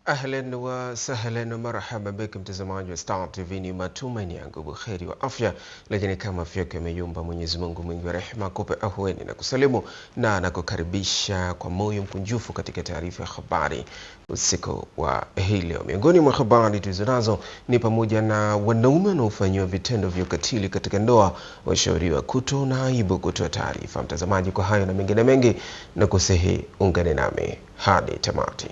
Ahlan wa sahlan wa marhaba bik mtazamaji wa Star TV, ni matumaini yangu buheri wa afya, lakini kama afya yako imeyumba, Mwenyezi Mungu mwingi wa rehema akupe ahueni na kusalimu na nakukaribisha kwa moyo mkunjufu katika taarifa ya habari usiku wa hii leo. Miongoni mwa habari tulizonazo ni pamoja na wanaume wanaofanywa vitendo vya ukatili katika ndoa washauriwa kuto na aibu kutoa taarifa. Mtazamaji, kwa hayo na mengine mengi na kusihi ungane nami hadi tamati.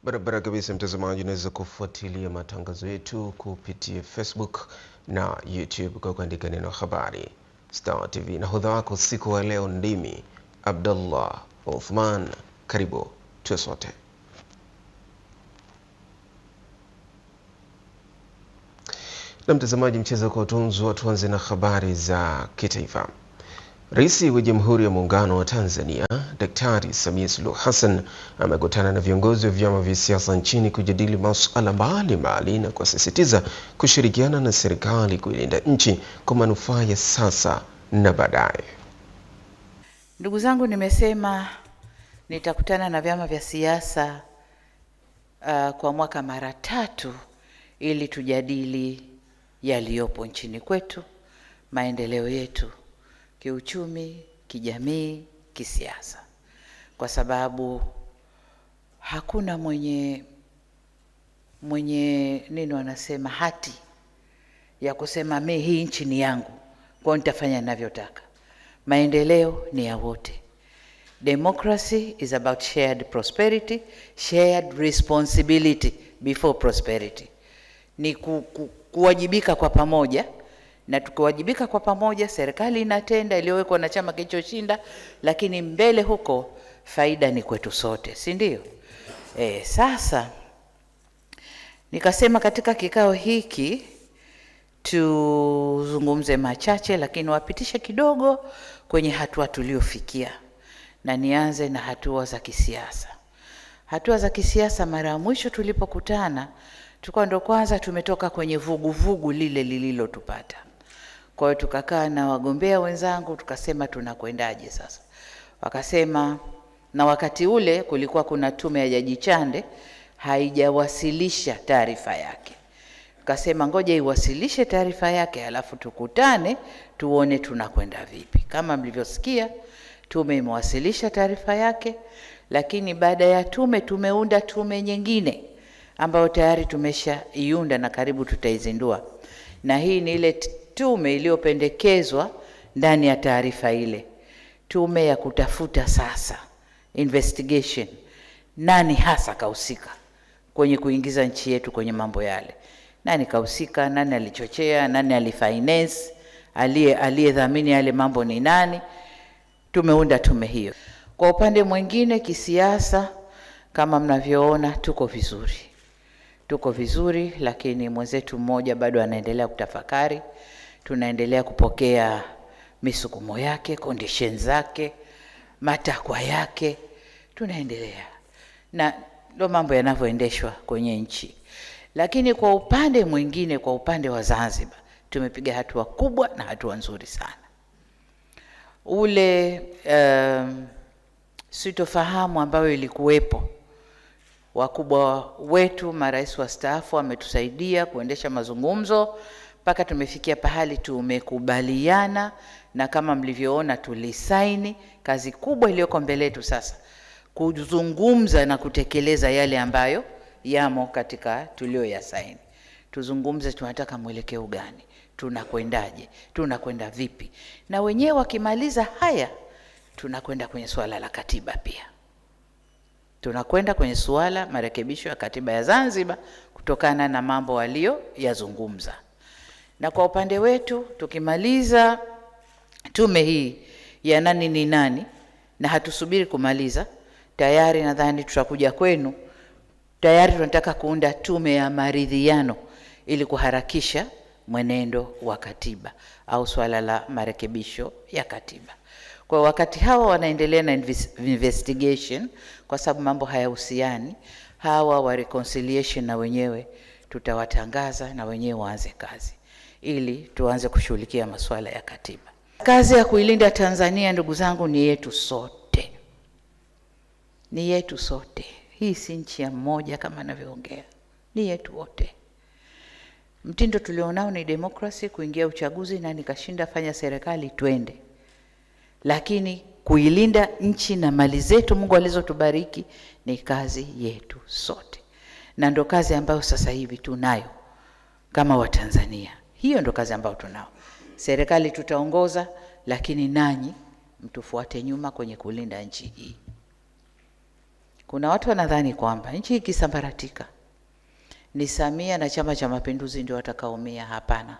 Barabara kabisa mtazamaji, unaweza kufuatilia matangazo yetu kupitia Facebook na YouTube kwa kuandika neno habari Star TV. Na hodha wako siku wa leo ndimi Abdullah Uthman. Karibu tuwe sote. Na mtazamaji, mchezo kwa utunzu, tuanze na habari za kitaifa. Rais wa Jamhuri ya Muungano wa Tanzania Daktari Samia Suluhu Hassan amekutana na viongozi wa vyama vya siasa nchini kujadili masuala mbalimbali na kusisitiza kushirikiana na serikali kuilinda nchi kwa manufaa ya sasa na baadaye. Ndugu zangu, nimesema nitakutana na vyama vya siasa kwa mwaka mara 3 ili tujadili yaliyopo nchini kwetu, maendeleo yetu kiuchumi, kijamii, kisiasa. Kwa sababu hakuna mwenye nini wanasema hati ya kusema hii nchi ni yangu, kwa nitafanya ninavyotaka. Maendeleo ni ya wote. Democracy is about shared prosperity, shared responsibility before prosperity. Ni kuwajibika kwa pamoja, na tukiwajibika kwa pamoja, serikali inatenda iliyowekwa na chama kilichoshinda, lakini mbele huko faida ni kwetu sote, si ndio? Sasa nikasema katika kikao hiki tuzungumze machache, lakini wapitishe kidogo kwenye hatua tuliofikia, na nianze na hatua za kisiasa. Hatua za kisiasa, mara ya mwisho tulipokutana tulikuwa ndo kwanza tumetoka kwenye vuguvugu lile lililotupata. Kwa hiyo tukakaa na wagombea wenzangu tukasema tunakwendaje sasa. Wakasema, na wakati ule kulikuwa kuna tume ya Jaji Chande haijawasilisha taarifa yake. Tukasema ngoja iwasilishe taarifa yake, alafu tukutane tuone tunakwenda vipi. Kama mlivyosikia, tume imewasilisha taarifa yake, lakini baada ya tume tumeunda tume nyingine ambayo tayari tumeshaiunda na karibu tutaizindua. Na hii ni ile tume iliyopendekezwa ndani ya taarifa ile, tume ya kutafuta sasa investigation, nani hasa kahusika kwenye kuingiza nchi yetu kwenye mambo yale. Nani kahusika, nani alichochea, nani alifinance, aliyedhamini yale mambo ni nani. Tumeunda tume hiyo. Kwa upande mwingine kisiasa, kama mnavyoona tuko vizuri, lakini mwenzetu mmoja bado anaendelea kutafakari. Tunaendelea kupokea misukumo yake, conditions zake, matakwa yake, tunaendelea. Na ndio mambo yanavyoendeshwa kwenye nchi. Lakini kwa upande mwingine, kwa upande wa Zanzibar, Tumepiga hatua kubwa na hatua nzuri sana. Ule sitofahamu ambayo ilikuwepo, wakubwa wetu marais wastaafu wametusaidia kuendesha mazungumzo mpaka tumefikia pahali tumekubaliana, na kama mlivyoona tulisaini. Kazi kubwa iliyoko mbele yetu sasa kuzungumza na kutekeleza yale ambayo yamo katika tulioyasaini. Tuzungumze, tunataka mwelekeo gani, tunakwendaje, tunakwenda vipi, na wenyewe wakimaliza haya tunakwenda kwenye suala la katiba. Pia tunakwenda kwenye suala marekebisho ya katiba ya Zanzibar kutokana na mambo walioyazungumza. Na kwa upande wetu tukimaliza tume hii ya nani ni nani, na hatusubiri kumaliza, tayari nadhani tutakuja kwenu. Tayari tunataka kuunda tume ya maridhiano ili kuharakisha mwenendo wa katiba au swala la marekebisho ya katiba. Kwa wakati hawa wanaendelea na investigation, kwa sababu mambo hayahusiani, hawa wa reconciliation na wenyewe tutawatangaza na wenyewe waanze kazi ili tuanze kushughulikia masuala ya katiba. Kazi ya kuilinda Tanzania, ndugu zangu, ni yetu sote. Ni yetu sote. Hii si nchi ya mmoja kama anavyoongea. Ni yetu wote. Mtindo tulionao ni demokrasi, kuingia uchaguzi na nikashinda, fanya serikali, twende. Lakini kuilinda nchi na mali zetu Mungu alizotubariki ni kazi yetu sote. Na ndo kazi ambayo sasa hivi tunayo kama Watanzania. Hiyo ndo kazi ambayo tunao. Serikali tutaongoza, lakini nanyi mtufuate nyuma kwenye kulinda nchi hii. Kuna watu wanadhani kwamba nchi ikisambaratika ni Samia na Chama cha Mapinduzi ndio watakaoumia. Hapana.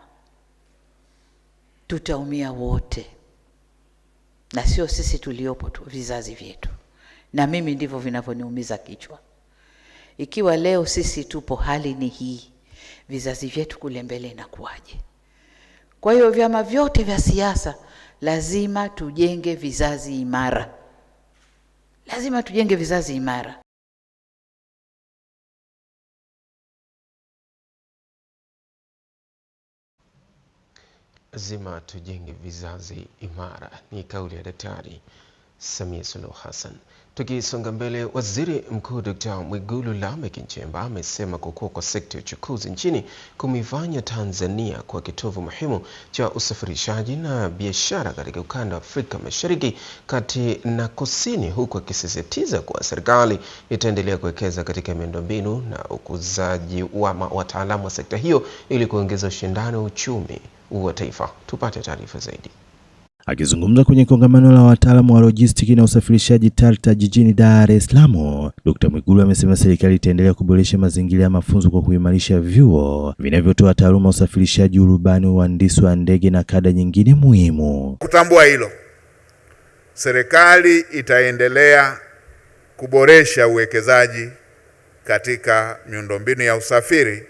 Tutaumia wote. Na sio sisi tuliopo tu, vizazi vyetu. Na mimi ndivyo vinavyoniumiza kichwa. Ikiwa leo sisi tupo hali ni hii, vizazi vyetu kule mbele inakuwaje? Kwa hiyo vyama vyote vya siasa lazima tujenge vizazi imara. Lazima tujenge vizazi imara. Lazima tujenge vizazi imara, ni kauli ya Daktari Samia Suluhu Hassan. Tukisonga mbele, Waziri Mkuu Dr. Mwigulu Lameck Nchemba amesema kukua kwa sekta ya uchukuzi nchini kumeifanya Tanzania kuwa kitovu muhimu cha usafirishaji na biashara katika ukanda wa Afrika Mashariki, Kati na Kusini, huku akisisitiza kuwa serikali itaendelea kuwekeza katika miundombinu na ukuzaji wa wataalamu wa sekta hiyo ili kuongeza ushindani wa uchumi wa taifa. Tupate taarifa zaidi. Akizungumza kwenye kongamano la wataalamu wa lojistiki na usafirishaji TARTA jijini Dar es Salaam, Dr. Mwigulu amesema serikali itaendelea kuboresha mazingira ya mafunzo kwa kuimarisha vyuo vinavyotoa taaluma usafirishaji, urubani, uhandisi wa ndege na kada nyingine muhimu. Kutambua hilo, serikali itaendelea kuboresha uwekezaji katika miundombinu ya usafiri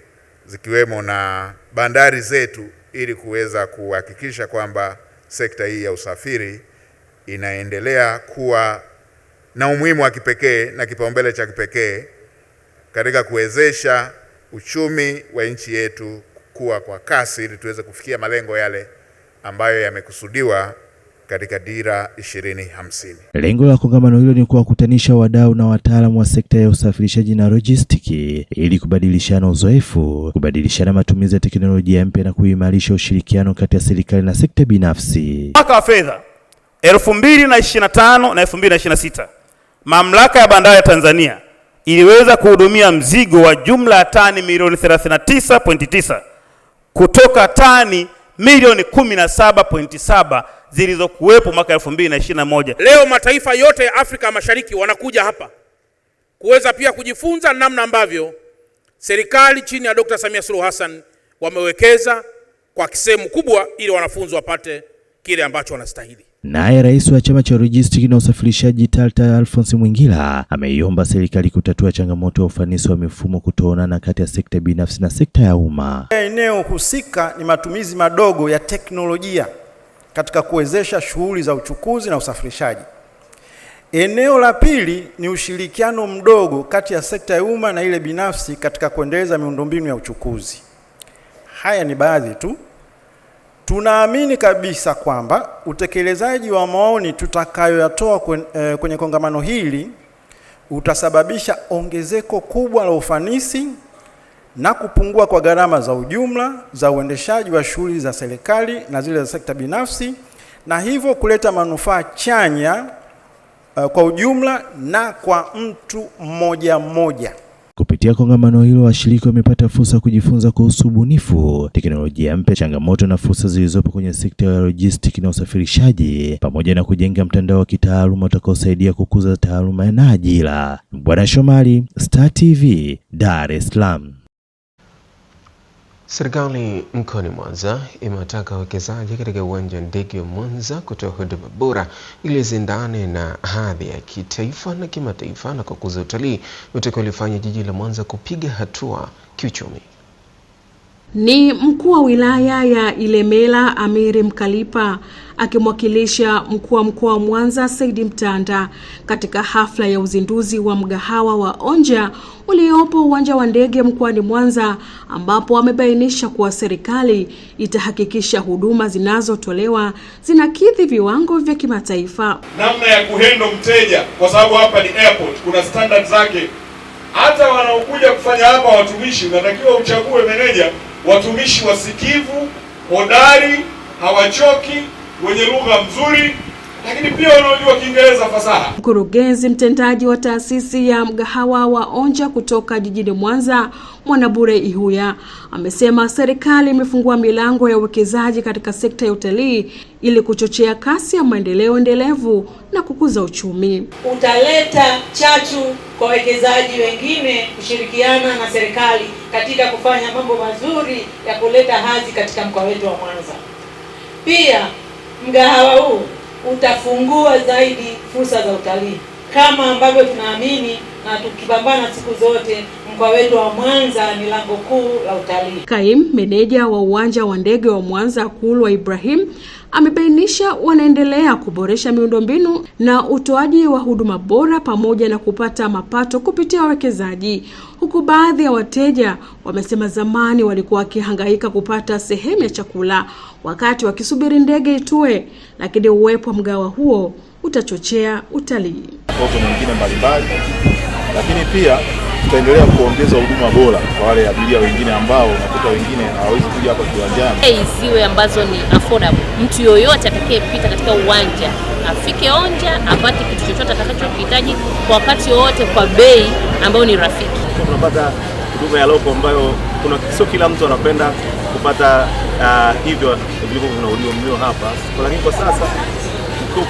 zikiwemo na bandari zetu ili kuweza kuhakikisha kwamba sekta hii ya usafiri inaendelea kuwa na umuhimu wa kipekee na kipaumbele cha kipekee katika kuwezesha uchumi wa nchi yetu kukua kwa kasi ili tuweze kufikia malengo yale ambayo yamekusudiwa katika Dira 2050. Lengo la kongamano hilo ni kuwakutanisha wadau na wataalamu wa sekta ya usafirishaji na lojistiki ili kubadilishana uzoefu, kubadilishana matumizi ya teknolojia mpya na kuimarisha ushirikiano kati ya serikali na sekta binafsi. Mwaka wa fedha 2025 na 2026, Mamlaka ya Bandari ya Tanzania iliweza kuhudumia mzigo wa jumla ya tani milioni 39.9 kutoka tani milioni 17.7 zilizokuwepo mwaka 2021. Leo mataifa yote ya Afrika Mashariki wanakuja hapa kuweza pia kujifunza namna ambavyo serikali chini ya Dr. Samia Suluhu Hassan wamewekeza kwa sehemu kubwa ili wanafunzi wapate kile ambacho wanastahili. Naye rais wa chama cha lojistiki na usafirishaji TARTA Alphonse Mwingila ameiomba serikali kutatua changamoto ya ufanisi wa mifumo kutoonana kati ya sekta binafsi na sekta ya umma. Eneo husika ni matumizi madogo ya teknolojia katika kuwezesha shughuli za uchukuzi na usafirishaji. Eneo la pili ni ushirikiano mdogo kati ya sekta ya umma na ile binafsi katika kuendeleza miundombinu ya uchukuzi. Haya ni baadhi tu Tunaamini kabisa kwamba utekelezaji wa maoni tutakayoyatoa kwenye kongamano hili utasababisha ongezeko kubwa la ufanisi na kupungua kwa gharama za ujumla za uendeshaji wa shughuli za serikali na zile za sekta binafsi, na hivyo kuleta manufaa chanya kwa ujumla na kwa mtu mmoja mmoja. Kupitia kongamano hilo, washiriki wamepata fursa ya kujifunza kuhusu ubunifu, teknolojia mpya, changamoto na fursa zilizopo kwenye sekta ya lojistiki na usafirishaji, pamoja na kujenga mtandao wa kitaaluma utakaosaidia kukuza taaluma na ajira. Bwana Shomari, Star TV, Dar es Salaam. Serikali mkoani Mwanza imewataka wawekezaji katika uwanja wa ndege wa Mwanza kutoa huduma bora ili ziendane na hadhi ya kitaifa na kimataifa na kukuza utalii utakaolifanya jiji la Mwanza kupiga hatua kiuchumi. Ni mkuu wa wilaya ya Ilemela Amiri Mkalipa akimwakilisha mkuu wa mkoa wa Mwanza Saidi Mtanda katika hafla ya uzinduzi wa mgahawa wa Onja uliopo uwanja wa ndege mkoani Mwanza, ambapo amebainisha kuwa serikali itahakikisha huduma zinazotolewa zinakidhi viwango vya kimataifa. Namna ya kuhendo mteja, kwa sababu hapa ni airport, kuna standard zake. Hata wanaokuja kufanya hapa watumishi, unatakiwa uchague meneja watumishi wasikivu, hodari, hawachoki, wenye lugha nzuri, lakini pia wanaojua Kiingereza fasaha. Mkurugenzi mtendaji wa taasisi ya mgahawa wa Onja kutoka jijini Mwanza, Mwanabure Ihuya, amesema serikali imefungua milango ya uwekezaji katika sekta ya utalii ili kuchochea kasi ya maendeleo endelevu na kukuza uchumi. Utaleta chachu kwa wawekezaji wengine kushirikiana na serikali katika kufanya mambo mazuri ya kuleta hadhi katika mkoa wetu wa Mwanza. Pia mgahawa huu utafungua zaidi fursa za utalii kama ambavyo tunaamini na tukipambana siku zote, mkoa wetu wa Mwanza ni lango kuu la utalii. Kaimu meneja wa uwanja wa ndege wa Mwanza Kulwa Ibrahim amebainisha wanaendelea kuboresha miundombinu na utoaji wa huduma bora pamoja na kupata mapato kupitia wawekezaji, huku baadhi ya wateja wamesema zamani walikuwa wakihangaika kupata sehemu ya chakula wakati wakisubiri ndege itue, lakini uwepo wa mgahawa huo utachochea utalii. Kuna wengine mbalimbali, lakini pia tutaendelea kuongeza huduma bora kwa wale abiria wengine ambao nakuta wengine hawawezi kuja hapa kiwanjani. Ziwe ambazo ni affordable. Mtu yoyote atakayepita katika uwanja afike Onja apate kitu chochote atakachokihitaji kwa wakati wote kwa bei ambayo ni rafiki. Tunapata huduma ya local ambayo sio kila mtu anapenda kupata hivyo vilivyo vinahudumiwa hapa. Lakini kwa sasa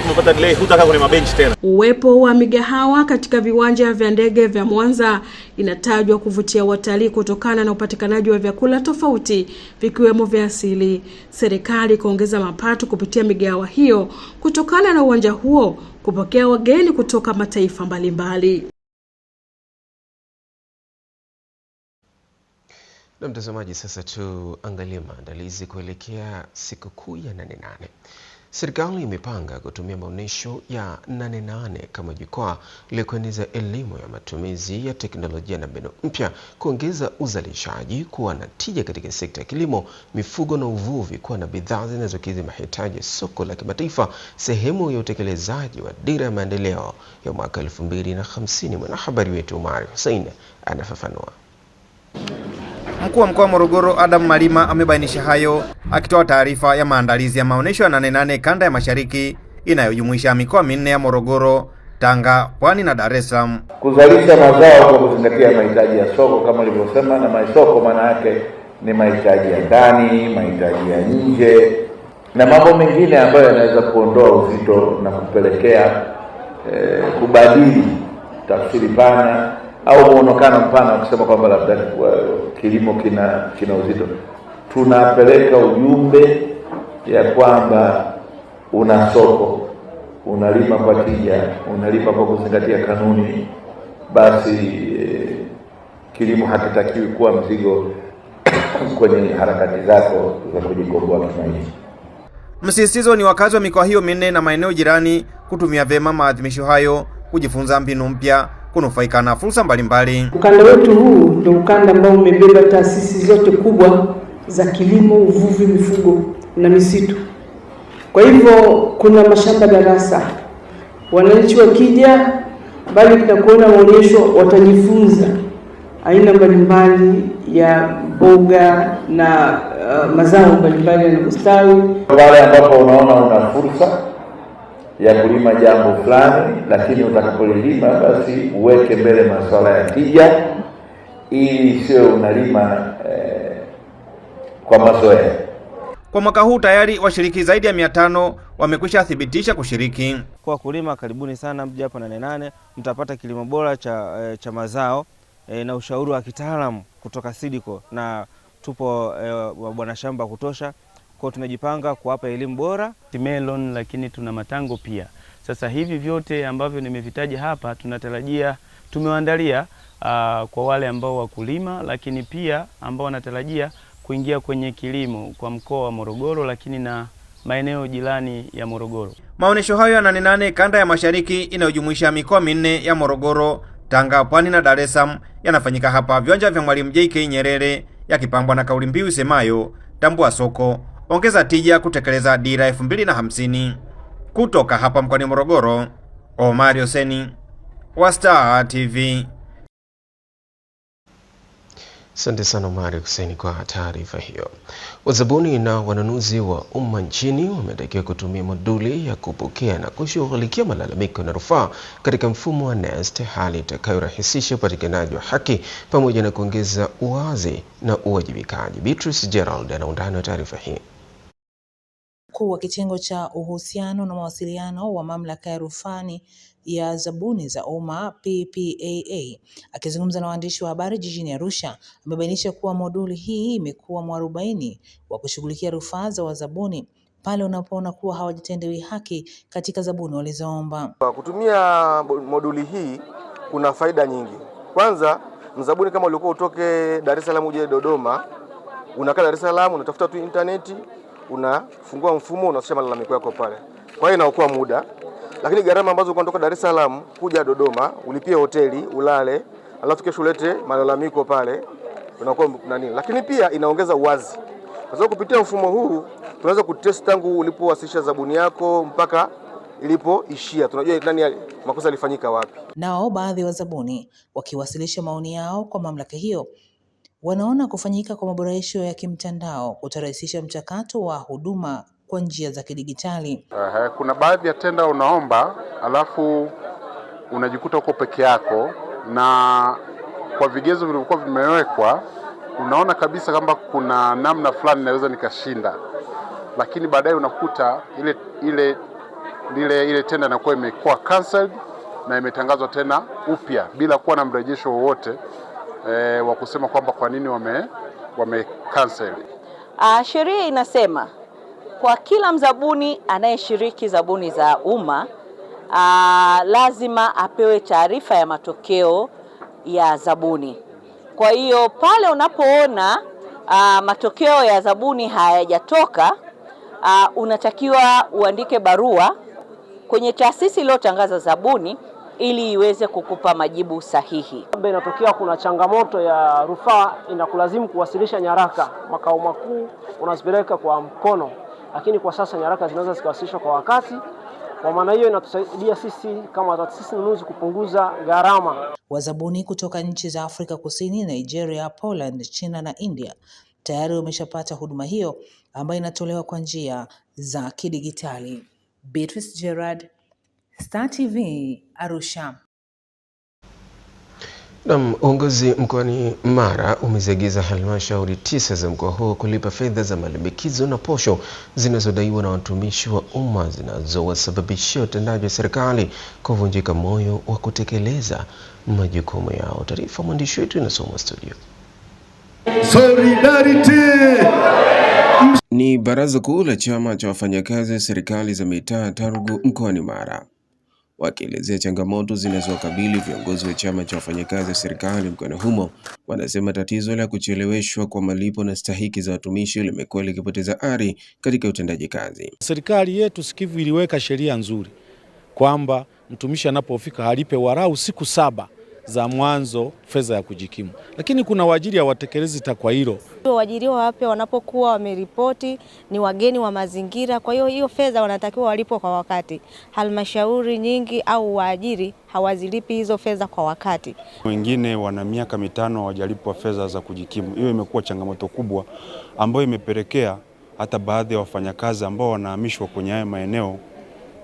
tumepata delay, hutaka kwenye mabenchi tena. Uwepo wa migahawa katika viwanja vya ndege vya Mwanza inatajwa kuvutia watalii kutokana na upatikanaji wa vyakula tofauti vikiwemo vya asili. Serikali kuongeza mapato kupitia migahawa hiyo kutokana na uwanja huo kupokea wageni kutoka mataifa mbalimbali. Na mtazamaji, sasa tuangalie maandalizi kuelekea sikukuu ya 8/8. Serikali imepanga kutumia maonesho ya 8/8 kama jukwaa ili kueneza elimu ya matumizi ya teknolojia na mbinu mpya, kuongeza uzalishaji, kuwa na tija katika sekta ya kilimo, mifugo na uvuvi, kuwa na bidhaa zinazokidhi mahitaji ya soko la kimataifa, sehemu ya utekelezaji wa dira ya maendeleo ya mwaka 2050. Mwanahabari wetu Umar Hussein anafafanua. Mkuu wa mkoa wa Morogoro Adam Malima amebainisha hayo akitoa taarifa ya maandalizi ya maonesho ya 8/8 kanda ya Mashariki inayojumuisha mikoa minne ya Morogoro, Tanga, Pwani na Dar es Salaam. Kuzalisha mazao kwa kuzingatia mahitaji ya soko kama nilivyosema, na masoko maana yake ni mahitaji ya ndani, mahitaji ya nje na mambo mengine ambayo yanaweza kuondoa uzito na kupelekea kubadili tafsiri pana au muonekano mpana kusema kwamba labda kilimo kina uzito. Tunapeleka ujumbe ya kwamba una soko, unalima kwa tija, unalima kwa kuzingatia kanuni, basi kilimo hakitakiwi kuwa mzigo kwenye harakati zako za kujikomboa kimaisha. Msisitizo ni wakazi wa mikoa hiyo minne na maeneo jirani kutumia vema maadhimisho hayo, kujifunza mbinu mpya, kunufaika na fursa mbalimbali. Ukanda wetu huu ndio ukanda ambao umebeba taasisi zote kubwa za kilimo, uvuvi, mifugo. na misitu. Kwa hivyo kuna mashamba darasa, wananchi wakija bali tutakuona maonyesho, watajifunza aina mbalimbali ya mboga na mazao mbalimbali yanayostawi. Pale ambapo unaona una fursa ya kulima jambo fulani, lakini utakapolilima basi uweke mbele masuala ya tija, ili sio unalima kwa mazoea. Kwa mwaka huu tayari washiriki zaidi ya 500 wamekwisha thibitisha kushiriki. Kwa kulima karibuni sana mje hapa Nane Nane, mtapata kilimo bora cha mazao na ushauri wa kitaalamu kutoka Sidiko, na tupo bwana shamba kutosha. Kwa tunajipanga kuwapa elimu bora melon, lakini tuna matango pia. Sasa hivi vyote ambavyo nimevitaja hapa tunatarajia tumewaandalia kwa wale ambao wakulima, lakini pia ambao wanatarajia kuingia kwenye kilimo kwa mkoa wa Morogoro, lakini na maeneo jirani ya Morogoro. Maonesho hayo ya Nane Nane kanda ya Mashariki inayojumuisha mikoa 4 ya Morogoro, Tanga, Pwani na Dar es Salaam yanafanyika hapa viwanja vya Mwalimu JK Nyerere, yakipambwa na kauli mbiu isemayo tambua soko, ongeza tija, kutekeleza dira 2050. Kutoka hapa mkoani Morogoro, Omari Hoseni wa Star TV. Asante sana Omari Hussein kwa taarifa hiyo. Wazabuni na wanunuzi wa umma nchini wametakiwa kutumia moduli ya kupokea na kushughulikia malalamiko na rufaa katika mfumo wa NeST, hali itakayorahisisha upatikanaji wa haki pamoja na kuongeza uwazi na uwajibikaji. Beatrice Gerald ana undani wa taarifa hii. Mkuu wa kitengo cha uhusiano na mawasiliano wa mamlaka ya rufani ya zabuni za umma PPAA akizungumza na waandishi wa habari jijini Arusha, amebainisha kuwa moduli hii imekuwa mwarobaini wa kushughulikia rufaa za wazabuni pale unapoona kuwa hawajitendewi haki katika zabuni walizoomba. Kutumia moduli hii kuna faida nyingi. Kwanza, mzabuni kama ulikuwa utoke Dar es Salaam uje Dodoma, unakaa Dar es Salaam unatafuta tu interneti, unafungua mfumo, unasema malalamiko yako pale. Kwa hiyo inaokoa muda. Lakini gharama ambazo kutoka Dar es Salaam kuja Dodoma, ulipie hoteli, ulale, alafu kesho ulete malalamiko pale, unakuwa nani. Lakini pia inaongeza uwazi. Kwa sababu kupitia mfumo huu tunaweza kutest tangu ulipowasilisha zabuni yako mpaka ilipoishia. Tunajua nani makosa yalifanyika wapi. Nao baadhi wa zabuni wakiwasilisha maoni yao kwa mamlaka hiyo, wanaona kufanyika kwa maboresho ya kimtandao kutarahisisha mchakato wa huduma kwa njia za kidigitali. Kuna baadhi ya tenda unaomba alafu unajikuta uko peke yako, na kwa vigezo vilivyokuwa vimewekwa unaona kabisa kwamba kuna namna fulani naweza nikashinda, lakini baadaye unakuta ile tenda inakuwa imekuwa cancelled na imetangazwa tena upya bila kuwa na mrejesho wowote wa kusema kwamba kwa nini wame cancel. Sheria inasema kwa kila mzabuni anayeshiriki zabuni za umma lazima apewe taarifa ya matokeo ya zabuni. Kwa hiyo pale unapoona matokeo ya zabuni hayajatoka, unatakiwa uandike barua kwenye taasisi iliyotangaza zabuni ili iweze kukupa majibu sahihi. Inatokea kuna changamoto ya rufaa, inakulazimu kuwasilisha nyaraka makao makuu, unazipeleka kwa mkono, lakini kwa sasa nyaraka zinaweza zikawasilishwa kwa wakati. Kwa maana hiyo inatusaidia sisi kama taasisi nunuzi kupunguza gharama. Wazabuni kutoka nchi za Afrika Kusini, Nigeria, Poland, China na India tayari wameshapata huduma hiyo ambayo inatolewa kwa njia za kidigitali. Beatrice Gerard, Star TV, Arusha. Uongozi mkoani Mara umeziagiza halmashauri 9 za mkoa huo kulipa fedha za malimbikizo na posho zinazodaiwa na watumishi wa umma zinazowasababishia utendaji wa serikali kuvunjika moyo wa kutekeleza majukumu yao. Taarifa mwandishi wetu inasomwa studio. Solidarity. Ni baraza kuu la chama cha wafanyakazi serikali za mitaa Tarugu mkoani Mara, wakielezea changamoto zinazowakabili viongozi wa chama cha wafanyakazi wa serikali mkoani humo. Wanasema tatizo la kucheleweshwa kwa malipo na stahiki za watumishi limekuwa likipoteza ari katika utendaji kazi. Serikali yetu sikivu iliweka sheria nzuri kwamba mtumishi anapofika halipe warau siku 7 za mwanzo fedha ya kujikimu, lakini kuna waajiri hawatekelezi takwa hilo. Waajiriwa wapya wanapokuwa wameripoti ni wageni wa mazingira, kwa hiyo fedha wanatakiwa walipo kwa wakati. Halmashauri nyingi au waajiri hawazilipi hizo fedha kwa wakati. Wengine wana miaka 5 hawajalipwa fedha za kujikimu. Hiyo imekuwa changamoto kubwa ambayo imepelekea hata baadhi ya wafanyakazi ambao wanahamishwa kwenye haya maeneo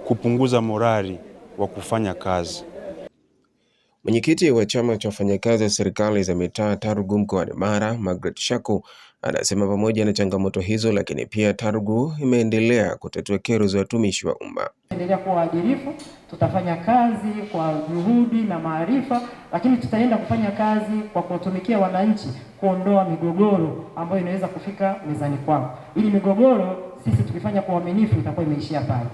kupunguza morali wa kufanya kazi. Mwenyekiti wa chama cha wafanyakazi wa serikali za mitaa TARGWU mkoani Mara, Margaret Shaku, anasema pamoja na changamoto hizo, lakini pia TARGWU imeendelea kutatua kero za watumishi wa umma. Endelea kuwa waadilifu, tutafanya kazi kwa juhudi na maarifa, lakini tutaenda kufanya kazi kwa kuwatumikia wananchi, kuondoa migogoro ambayo inaweza kufika mezani kwao. Ili migogoro sisi tukifanya kwa uaminifu itakuwa imeishia pale.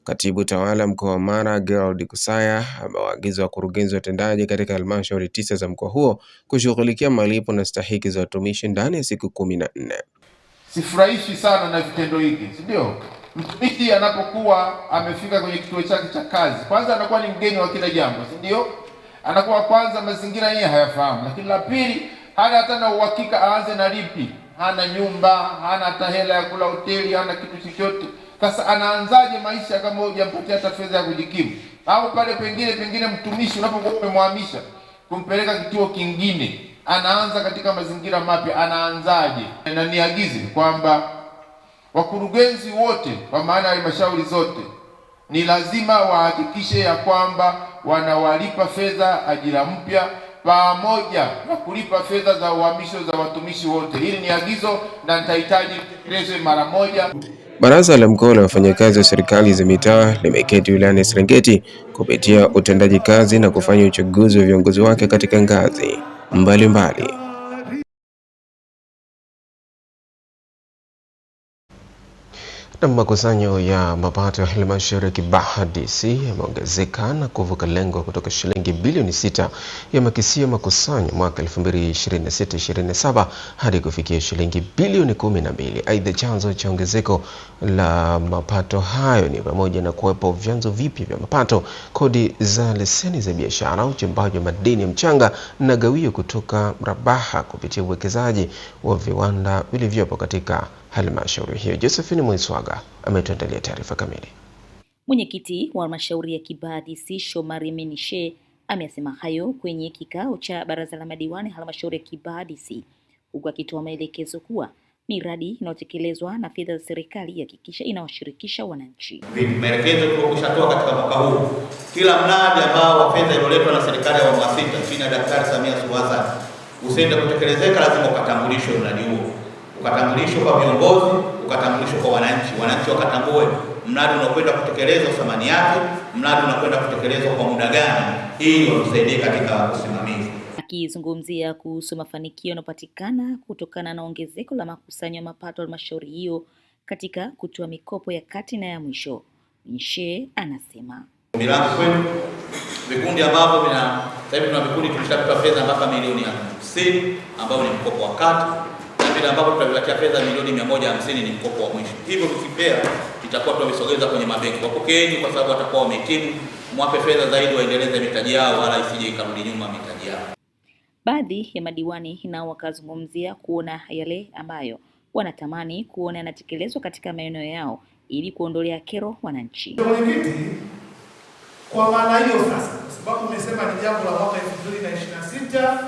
Katibu tawala mkoa wa Mara, Gerald Kusaya, amewaagiza wakurugenzi watendaji katika halmashauri 9 za mkoa huo kushughulikia malipo na stahiki za watumishi ndani ya siku 14. Sifurahishwi sana na vitendo hiki, si ndio? Mtumishi anapokuwa amefika kwenye kituo chake cha kazi, kwanza anakuwa ni mgeni wa kila jambo, si ndio? Anakuwa kwanza mazingira yeye hayafahamu, lakini la pili hana hata na uhakika aanze na lipi. Hana nyumba, hana hata hela ya kula hoteli, hana kitu chochote. Sasa anaanzaje maisha kama hujampatia hata fedha ya kujikimu? Au pale pengine mtumishi unapokuwa umemhamisha kumpeleka kituo kingine, anaanza katika mazingira mapya, anaanzaje? Na niagize kwamba wakurugenzi wote kwa maana ya halmashauri zote ni lazima wahakikishe ya kwamba wanawalipa fedha ajira mpya pamoja na kulipa fedha za uhamisho za watumishi wote. Hili ni agizo na nitahitaji tekelezwe mara moja. Baraza la mkoa la wafanyakazi wa serikali za mitaa limeketi wilayani Serengeti kupitia utendaji kazi na kufanya uchaguzi wa viongozi wake katika ngazi mbalimbali. Na makusanyo ya mapato ya halmashauri ya Kibaha DC yameongezeka na kuvuka lengo kutoka shilingi bilioni 6 ya makisio makusanyo mwaka 2026-27 hadi kufikia shilingi bilioni 12. Aidha, chanzo cha ongezeko la mapato hayo ni pamoja na kuwepo vyanzo vipya vya mapato, kodi za leseni za biashara, uchimbaji wa madini ya mchanga na gawio kutoka Rabaha kupitia uwekezaji wa viwanda vilivyopo katika halmashauri hiyo. Josephine Mwiswaga ametuandalia taarifa kamili. Mwenyekiti wa halmashauri ya Kibaha DC Shomari Menishe amesema hayo kwenye kikao cha baraza la madiwani halmashauri ya Kibaha DC, huku akitoa maelekezo kuwa miradi inayotekelezwa na fedha za serikali hakikisha inawashirikisha wananchi. Maelekezo tuliokushatoa katika mwaka huu, kila mradi ambao wa fedha iliyoletwa na serikali ya awamu ya 6 chini ya Daktari Samia Suluhu Hassan usiende kutekelezeka, lazima ukatambulishwe mradi huo, ukatambulishwe kwa viongozi, ukatambulishwe kwa wananchi wakatambue mradi unakwenda kutekelezwa thamani yake, mradi unakwenda kutekelezwa kwa muda gani, ili watusaidie katika usimamizi. Akizungumzia kuhusu mafanikio yanayopatikana kutokana na ongezeko la makusanyo ya mapato ya halmashauri hiyo katika kutoa mikopo ya kati na ya mwisho, Mshe anasema milango kwenu vikundi ambavyo sasa hivi tuna vikundi tulishapata fedha mpaka milioni 50 ambao ni mkopo wa kati, na vile ambavyo tutavipatia fedha milioni 150 ni mkopo wa mwisho. Hivyo tukipea itakuwa tumesogeza kwenye mabenki. Wapokeeni kwa sababu watakuwa wamehitimu, mwape fedha zaidi waendeleze mitaji yao, wala isije ikarudi nyuma mitaji yao. Baadhi ya madiwani nao wakazungumzia kuona yale ambayo wanatamani kuona yanatekelezwa katika maeneo yao ili kuondolea kero wananchi. Mwenyekiti, kwa maana hiyo sasa, kwa sababu umesema ni jambo la mwaka 2026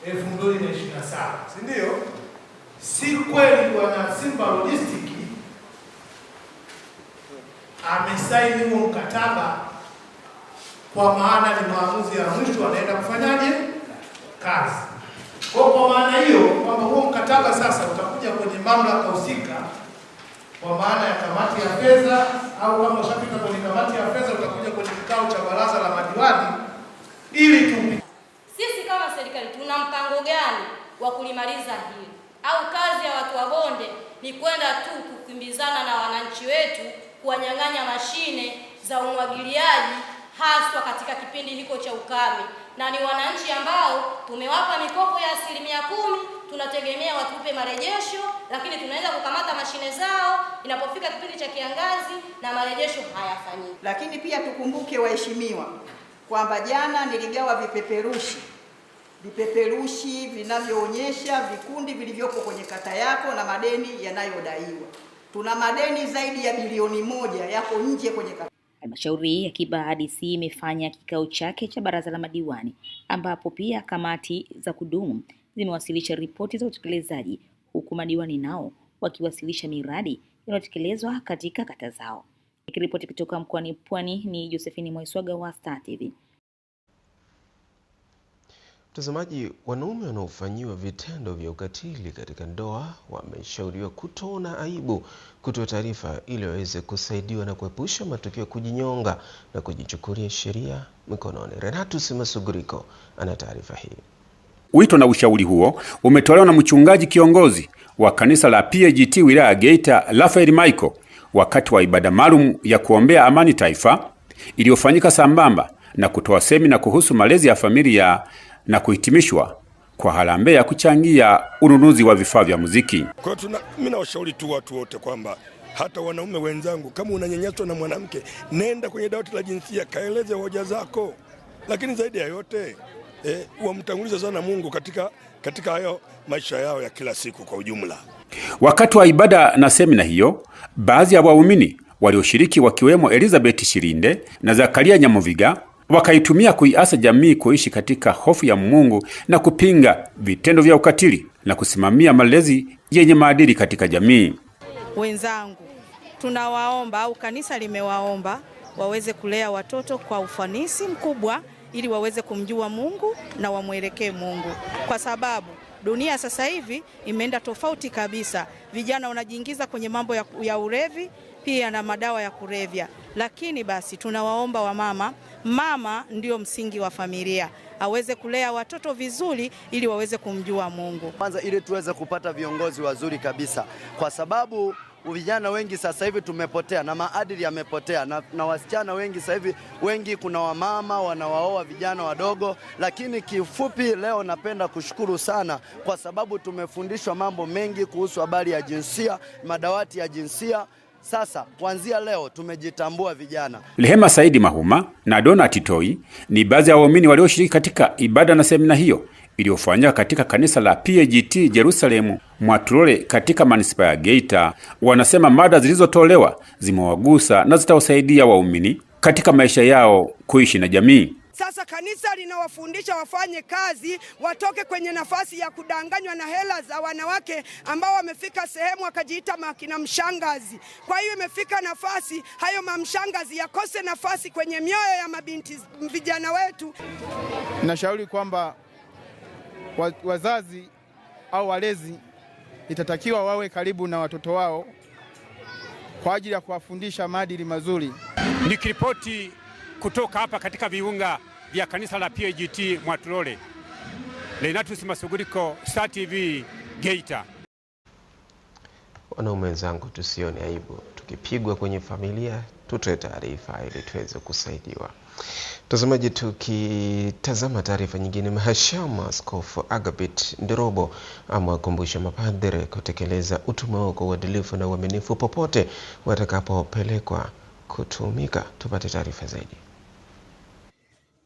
2027, si ndio? Si kweli wana Simba Logistic amesaini huo mkataba kwa maana ni maamuzi ya mwisho, anaenda kufanyaje kazi. Kwa maana hiyo kwamba huo mkataba sasa utakuja kwenye mamlaka husika kwa maana ya kamati ya fedha, au kama ushapita kwenye kamati ya fedha utakuja kwenye kikao cha baraza la madiwani ili sisi kama serikali tuna mpango gani wa kulimaliza hili, au kazi ya watu wa bonde ni kwenda tu kukimbizana na wananchi wetu kuwanyang'anya mashine za umwagiliaji haswa katika kipindi hiko cha ukame, na ni wananchi ambao tumewapa mikopo ya 10%, tunategemea watupe marejesho, lakini tunaenda kukamata mashine zao inapofika kipindi cha kiangazi na marejesho hayafanyiki. Lakini pia tukumbuke waheshimiwa, kwamba jana niligawa vipeperushi vinavyoonyesha vikundi vilivyopo kwenye kata yako na madeni yanayodaiwa. Tuna madeni zaidi ya bilioni 1 yako nje kwenye kata. Halmashauri ya Kibaha DC imefanya kikao chake cha baraza la madiwani ambapo pia kamati za kudumu zimewasilisha ripoti za utekelezaji, huku madiwani nao wakiwasilisha miradi inayotekelezwa katika kata zao. Nikiripoti kutoka mkoani Pwani ni Josephine Mwaiswaga wa Star TV. Mtazamaji, wanaume wanaofanyiwa vitendo vya ukatili katika ndoa wameshauriwa kutoona aibu kutoa taarifa ili waweze kusaidiwa na kuepusha matukio ya kujinyonga na kujichukulia sheria mikononi. Renatus Masuguriko ana taarifa hii. Wito na ushauri huo umetolewa na mchungaji kiongozi wa kanisa la PAGT wilaya Geita, Rafael Michael, wakati wa ibada maalum ya kuombea amani taifa iliyofanyika sambamba na kutoa semina kuhusu malezi ya familia na kuhitimishwa kwa harambee ya kuchangia ununuzi wa vifaa vya muziki. Kwa hiyo mimi nawashauri tu watu wote kwamba hata wanaume wenzangu, kama unanyanyaswa na mwanamke, nenda kwenye dawati la jinsia, kaeleze hoja zako. Lakini zaidi ya yote wamtangulize sana Mungu katika hayo maisha yao ya kila siku kwa ujumla. Wakati wa ibada na semina hiyo, baadhi ya waumini walioshiriki wakiwemo Elizabeth Shirinde na Zakaria Nyamuviga wakaitumia kuiasa jamii kuishi katika hofu ya Mungu na kupinga vitendo vya ukatili na kusimamia malezi yenye maadili katika jamii. Wenzangu, tunawaomba au kanisa limewaomba waweze kulea watoto kwa ufanisi mkubwa ili waweze kumjua Mungu na wamwelekee Mungu, kwa sababu dunia sasa hivi imeenda tofauti kabisa. Vijana wanajiingiza kwenye mambo ya ulevi pia na madawa ya kulevya. Lakini basi tunawaomba mama ndio msingi wa familia, aweze kulea watoto vizuri ili waweze kumjua Mungu. Kwanza ili tuweze kupata viongozi wazuri kabisa, kwa sababu vijana wengi sasa hivi tumepotea na maadili yamepotea na wasichana wengi sasa hivi kuna wamama wanawaoa vijana wadogo. Lakini kifupi leo napenda kushukuru sana kwa sababu tumefundishwa mambo mengi kuhusu habari ya jinsia, madawati ya jinsia. Sasa kuanzia leo tumejitambua vijana. Rehema Saidi Mahuma na Donat Toi ni baadhi ya waumini walioshiriki katika ibada na semina hiyo iliyofanyika katika kanisa la PAGT Jerusalemu Mwatulole katika manispaa ya Geita. Wanasema mada zilizotolewa zimewagusa na zitawasaidia waumini katika maisha yao kuishi na jamii. Sasa kanisa linawafundisha wafanye kazi, watoke kwenye nafasi ya kudanganywa na hela za wanawake ambao wamefika sehemu wakajiita makina mshangazi. Kwa hiyo imefika nafasi hayo mamshangazi yakose nafasi kwenye mioyo ya mabinti vijana wetu. Nashauri kwamba wazazi au walezi itatakiwa wawe karibu na watoto wao kwa ajili ya kuwafundisha maadili mazuri. Nikiripoti kutoka hapa katika viunga vya kanisa la PAGT Mwatulole, Renatus Masuguriko, Star TV, Geita. Wanaume wenzangu, tusione aibu. Tukipigwa kwenye familia, tutoe taarifa ili tuweze kusaidiwa. Mtazamaji, tukitazama taarifa nyingine, Mhashamu Askofu Agabit Ndirobo amewakumbusha mapadre kutekeleza utume wao kwa uadilifu na uaminifu popote watakapopelekwa kutumika. Tupate taarifa zaidi.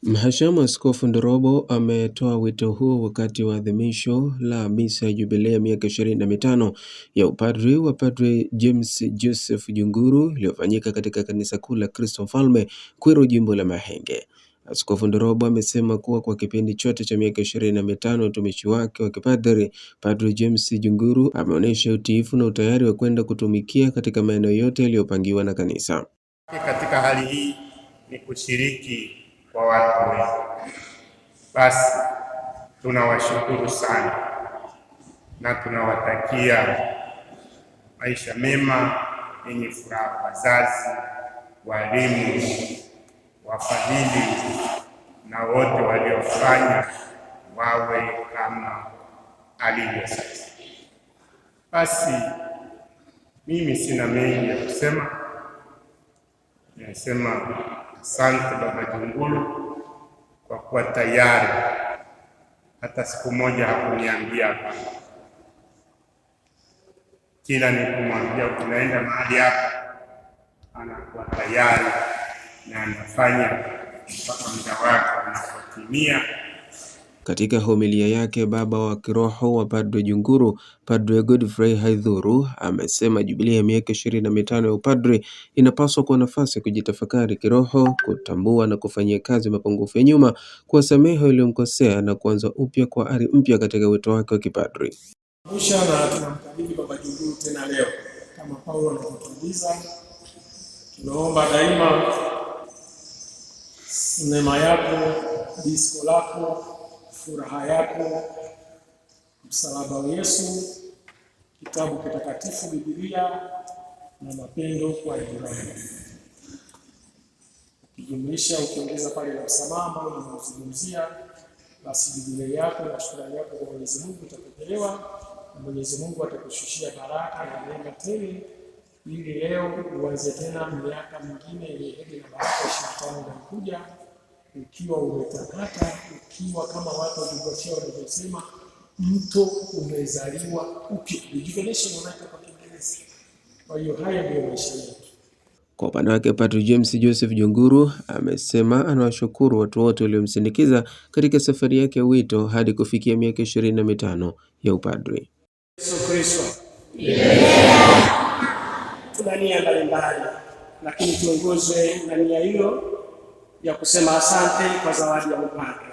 Mhashamu Askofu Ndirobo ametoa wito huo wakati wa adhimisho la misa ya jubilei ya miaka 25 ya upadri wa Padre James Joseph Junguru iliyofanyika katika kanisa kuu la Kristo Mfalme Kwiru, jimbo la Mahenge. Askofu Ndirobo amesema kuwa kwa kipindi chote cha miaka 25 utumishi wake wa kipadri, Padre James Junguru ameonyesha utiifu na utayari wa kwenda kutumikia katika maeneo yote yaliyopangiwa na kanisa. Katika hali hii ni kushiriki kwa watu wengi. Basi tunawashukuru sana na tunawatakia maisha mema yenye furaha, wazazi, walimu, wafadhili na wote waliofanya wawe kama alivyo sasa. Basi mimi sina mengi ya kusema. Nasema asante Baba Junguru kwa kuwa tayari. Hata siku moja hakuniambia kila nikumwambia tunaenda mahali hapa, anakuwa tayari na anafanya mpaka muda wake unapotimia. Katika homilia yake, baba wa kiroho wa Padre Junguru, Padre Godfrey Haidhuru, amesema jubilia ya miaka 25 ya upadre inapaswa kuwa nafasi ya kujitafakari kiroho, kutambua na kufanyia kazi mapungufu ya nyuma, kuwasamehe waliomkosea na kuanza upya kwa ari mpya katika wito wake wa kipadri. Na tunamkabidhi Baba Junguru tena leo kama Paulo anavyotuagiza. Tunaomba daima neema yako, disko lako, furaha yako, msalaba wa Yesu, kitabu kitakatifu Biblia na mapendo kwa jirani. Ukijumlisha ukiongeza pale na msamaha ambao tunazungumzia, basi Biblia yako na shukrani yako kwa Mwenyezi Mungu itapokelewa na Mwenyezi Mungu atakushushia baraka na neema tele, ili leo uanze tena miaka mingine yenye heri na baraka 25 inayokuja ukiwa umetakata, ukiwa kama watu walivyoshia walivyosema, mto umezaliwa upya. Rejuvenation unaita kwa Kiingereza. Kwa hiyo haya ndio maisha yetu. Kwa upande wake, Padre James Joseph Junguru amesema anawashukuru watu wote waliomsindikiza katika safari yake ya wito hadi kufikia miaka 25 ya upadre. Yesu Kristo. Tuna nia mbalimbali, lakini tuongozwe na nia hiyo ya kusema asante kwa zawadi ya upadre.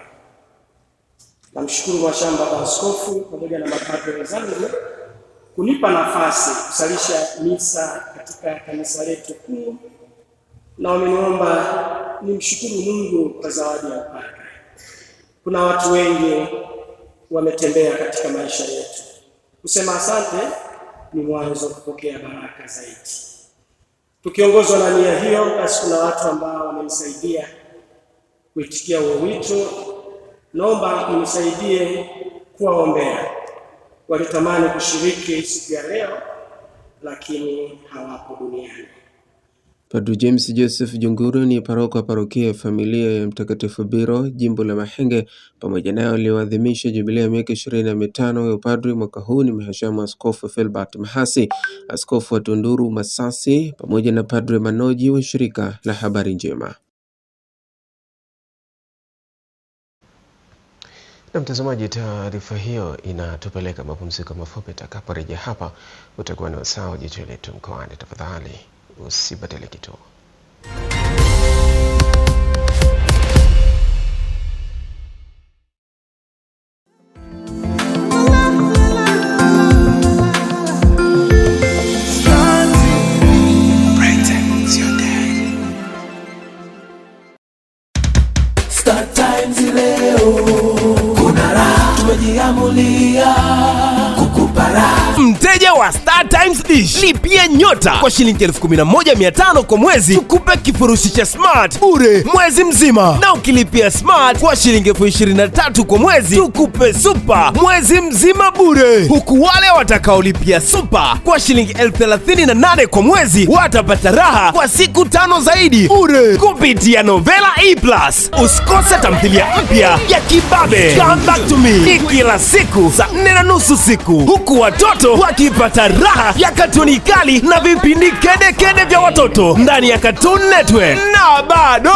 Namshukuru Mhashamu Baba Askofu pamoja na mapadre wenzangu kunipa nafasi kusalisha misa katika kanisa letu kuu, na wameniomba nimshukuru Mungu kwa zawadi ya upadre. Kuna watu wengi wametembea katika maisha yetu. Kusema asante ni mwanzo kupokea baraka zaidi. Tukiongozwa na nia hiyo, basi kuna watu ambao wamenisaidia kuitikia huo wito. Naomba mnisaidie kuwaombea. Walitamani kushiriki siku ya leo, lakini hawapo duniani. Padre James Joseph Junguru ni paroko wa parokia ya Familia ya Mtakatifu Biro, jimbo la Mahenge. Pamoja nayo walioadhimisha jubilia ya miaka 25 ya upadri mwaka huu ni Mhashamu Askofu Philbert Mahasi, Askofu wa Tunduru Masasi, pamoja na Padre Manoji wa shirika la Habari Njema. Na mtazamaji, taarifa hiyo inatupeleka mapumziko mafupi. Tutakaporejea hapa utakuwa na wasaa wa jicho letu mkoani. Tafadhali usibadili kituo. Star Times leo kuna raha tumejiamulia kukupa raha. Mteja wa Star Times Dish, lipia nyota kwa shilingi 11,500 kwa mwezi, tukupe kifurushi cha smart bure mwezi mzima, na ukilipia smart kwa shilingi 23,000 kwa mwezi, tukupe super mwezi mzima bure, huku wale watakaolipia super kwa shilingi 38,000 kwa mwezi watapata raha kwa siku 5 zaidi bure kupitia Novela E+. Usikose tamthilia mpya ya Kibabe Come Back to Me, ni kila siku saa 4:30 usiku, huku watoto wakipata raha ya katuni kali na vipindi kede vya watoto ndani ya Cartoon Network. Na bado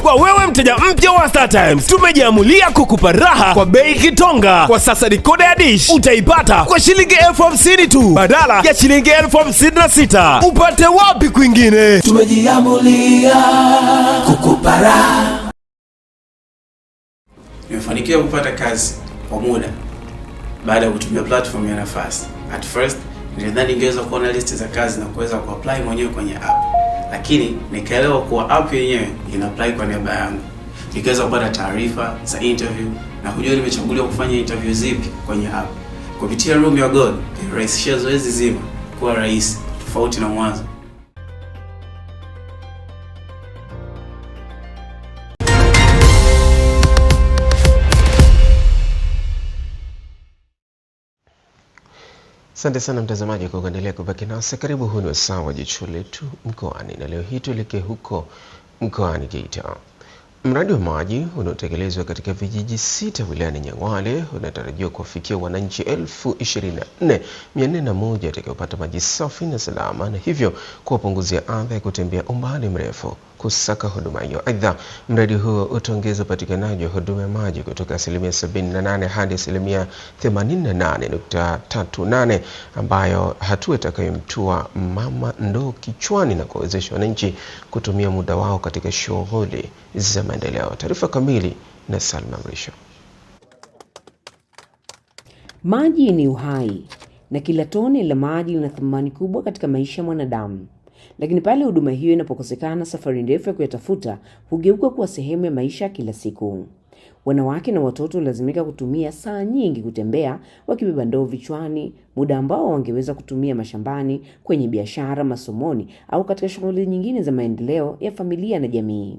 kwa wewe mteja mpya wa Star Times, tumejiamulia kukupa raha kwa bei kitonga. Kwa sasa decoder ya dish utaipata kwa shilingi 50,000 tu badala ya shilingi 56,000. Upate wapi kwingine? Tumejiamulia kukupa raha. Nimefanikiwa kupata kazi kwa muda baada ya kutumia platform ya Nafasi. At first nilidhani ningeweza kuona listi za kazi na kuweza kuapply mwenyewe kwenye app, lakini nikaelewa kuwa app yenyewe ina apply kwa niaba yangu. Nikaweza kupata taarifa za interview na kujua nimechaguliwa kufanya interview zipi kwenye app. Kupitia Room Your God ilirahisisha zoezi zima kuwa rahisi tofauti na mwanzo. Asante sana mtazamaji kwa kuendelea kubaki nasi. Karibu, huu ni wasaa wa jicho letu mkoani, na leo hii tuelekee huko mkoani Geita. Mradi wa maji unaotekelezwa katika vijiji 6 wilayani Nyang'hwale unatarajiwa kuwafikia wananchi 24,401 watakaopata maji safi na salama, na hivyo kuwapunguzia adha ya kutembea umbali mrefu. kusaka huduma hiyo. Aidha, mradi huo utaongeza upatikanaji wa huduma ya maji kutoka 78% hadi 88.38, ambayo hatua itakayomtua mama ndoo kichwani na kuwezesha wananchi kutumia muda wao katika shughuli za maendeleo. Taarifa kamili na Salma Mrisho. Maji ni uhai na kila tone la maji lina thamani kubwa katika maisha ya mwanadamu. Lakini pale huduma hiyo inapokosekana, safari ndefu ya kuyatafuta hugeuka kuwa sehemu ya maisha kila siku. Wanawake na watoto lazimika kutumia saa nyingi kutembea wakibeba ndoo vichwani, muda ambao wangeweza kutumia mashambani, kwenye biashara, masomoni au katika shughuli nyingine za maendeleo ya familia na jamii.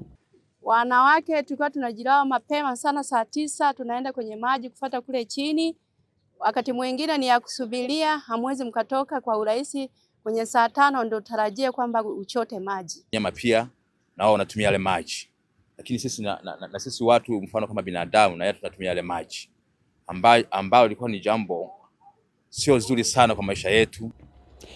Wanawake tulikuwa tunajilawa mapema sana saa 9 tunaenda kwenye maji kufuata kule chini. Wakati mwingine ni ya kusubiria, hamwezi mkatoka kwa urahisi, kwenye saa 5 ndio tarajia kwamba uchote maji. Nyama pia na wao wanatumia yale maji. Lakini sisi na sisi watu mfano kama binadamu na yeye tunatumia yale maji. Ambao ilikuwa ni jambo sio zuri sana kwa maisha yetu.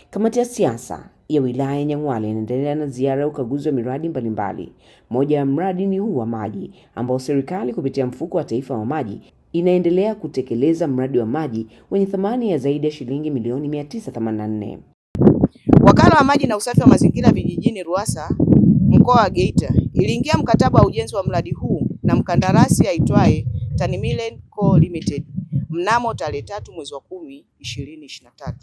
Kamati ya siasa ya wilaya ya Nyang'hwale inaendelea na ziara ya ukaguzi wa miradi mbalimbali. Moja ya mradi ni huu wa maji ambao serikali kupitia mfuko wa taifa wa maji inaendelea kutekeleza mradi wa maji wenye thamani ya zaidi ya shilingi milioni 984. Wakala wa maji na usafi wa mazingira vijijini RUWASA mkoa wa Geita iliingia mkataba wa ujenzi wa mradi huu na mkandarasi aitwaye Tanimilen Co Limited mnamo tarehe 3 mwezi wa 10 2023,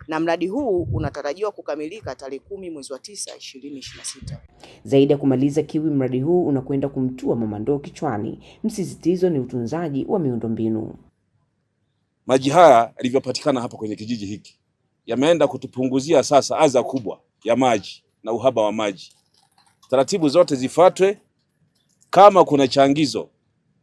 na mradi huu unatarajiwa kukamilika tarehe 10 mwezi wa 9 2026. Zaidi ya kumaliza kiwi, mradi huu unakwenda kumtua mama ndoo kichwani. Msisitizo ni utunzaji wa miundombinu. Maji haya yalivyopatikana hapa kwenye kijiji hiki yameenda kutupunguzia sasa adha kubwa ya maji na uhaba wa maji. Taratibu zote zifuatwe. Kama kuna changizo,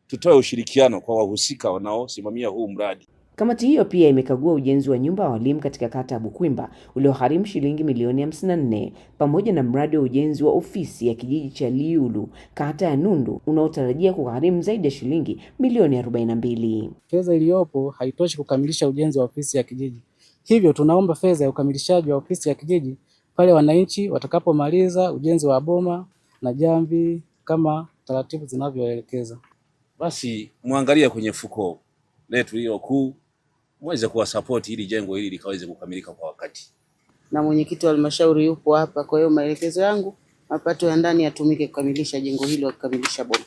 tutoe ushirikiano kwa wahusika wanaosimamia huu mradi. Kamati hiyo pia imekagua ujenzi wa nyumba ya walimu katika kata ya Bukwimba uliogharimu shilingi milioni 54, pamoja na mradi wa ujenzi wa ofisi ya kijiji cha Liulu kata ya Nundu unaotarajia kugharimu zaidi ya shilingi milioni 42. Fedha iliyopo haitoshi kukamilisha ujenzi wa ofisi ya kijiji. Hivyo tunaomba fedha ya ukamilishaji wa ofisi ya kijiji pale wananchi watakapomaliza ujenzi wa boma na jamvi kama taratibu zinavyoelekeza. Basi muangalie kwenye fuko letu hilo kuu, muweze kuwa support ili jengo hili likaweze kukamilika kwa wakati. Na mwenyekiti wa halmashauri yupo hapa, kwa hiyo maelekezo yangu mapato ya ndani yatumike kukamilisha jengo hilo, kukamilisha boma.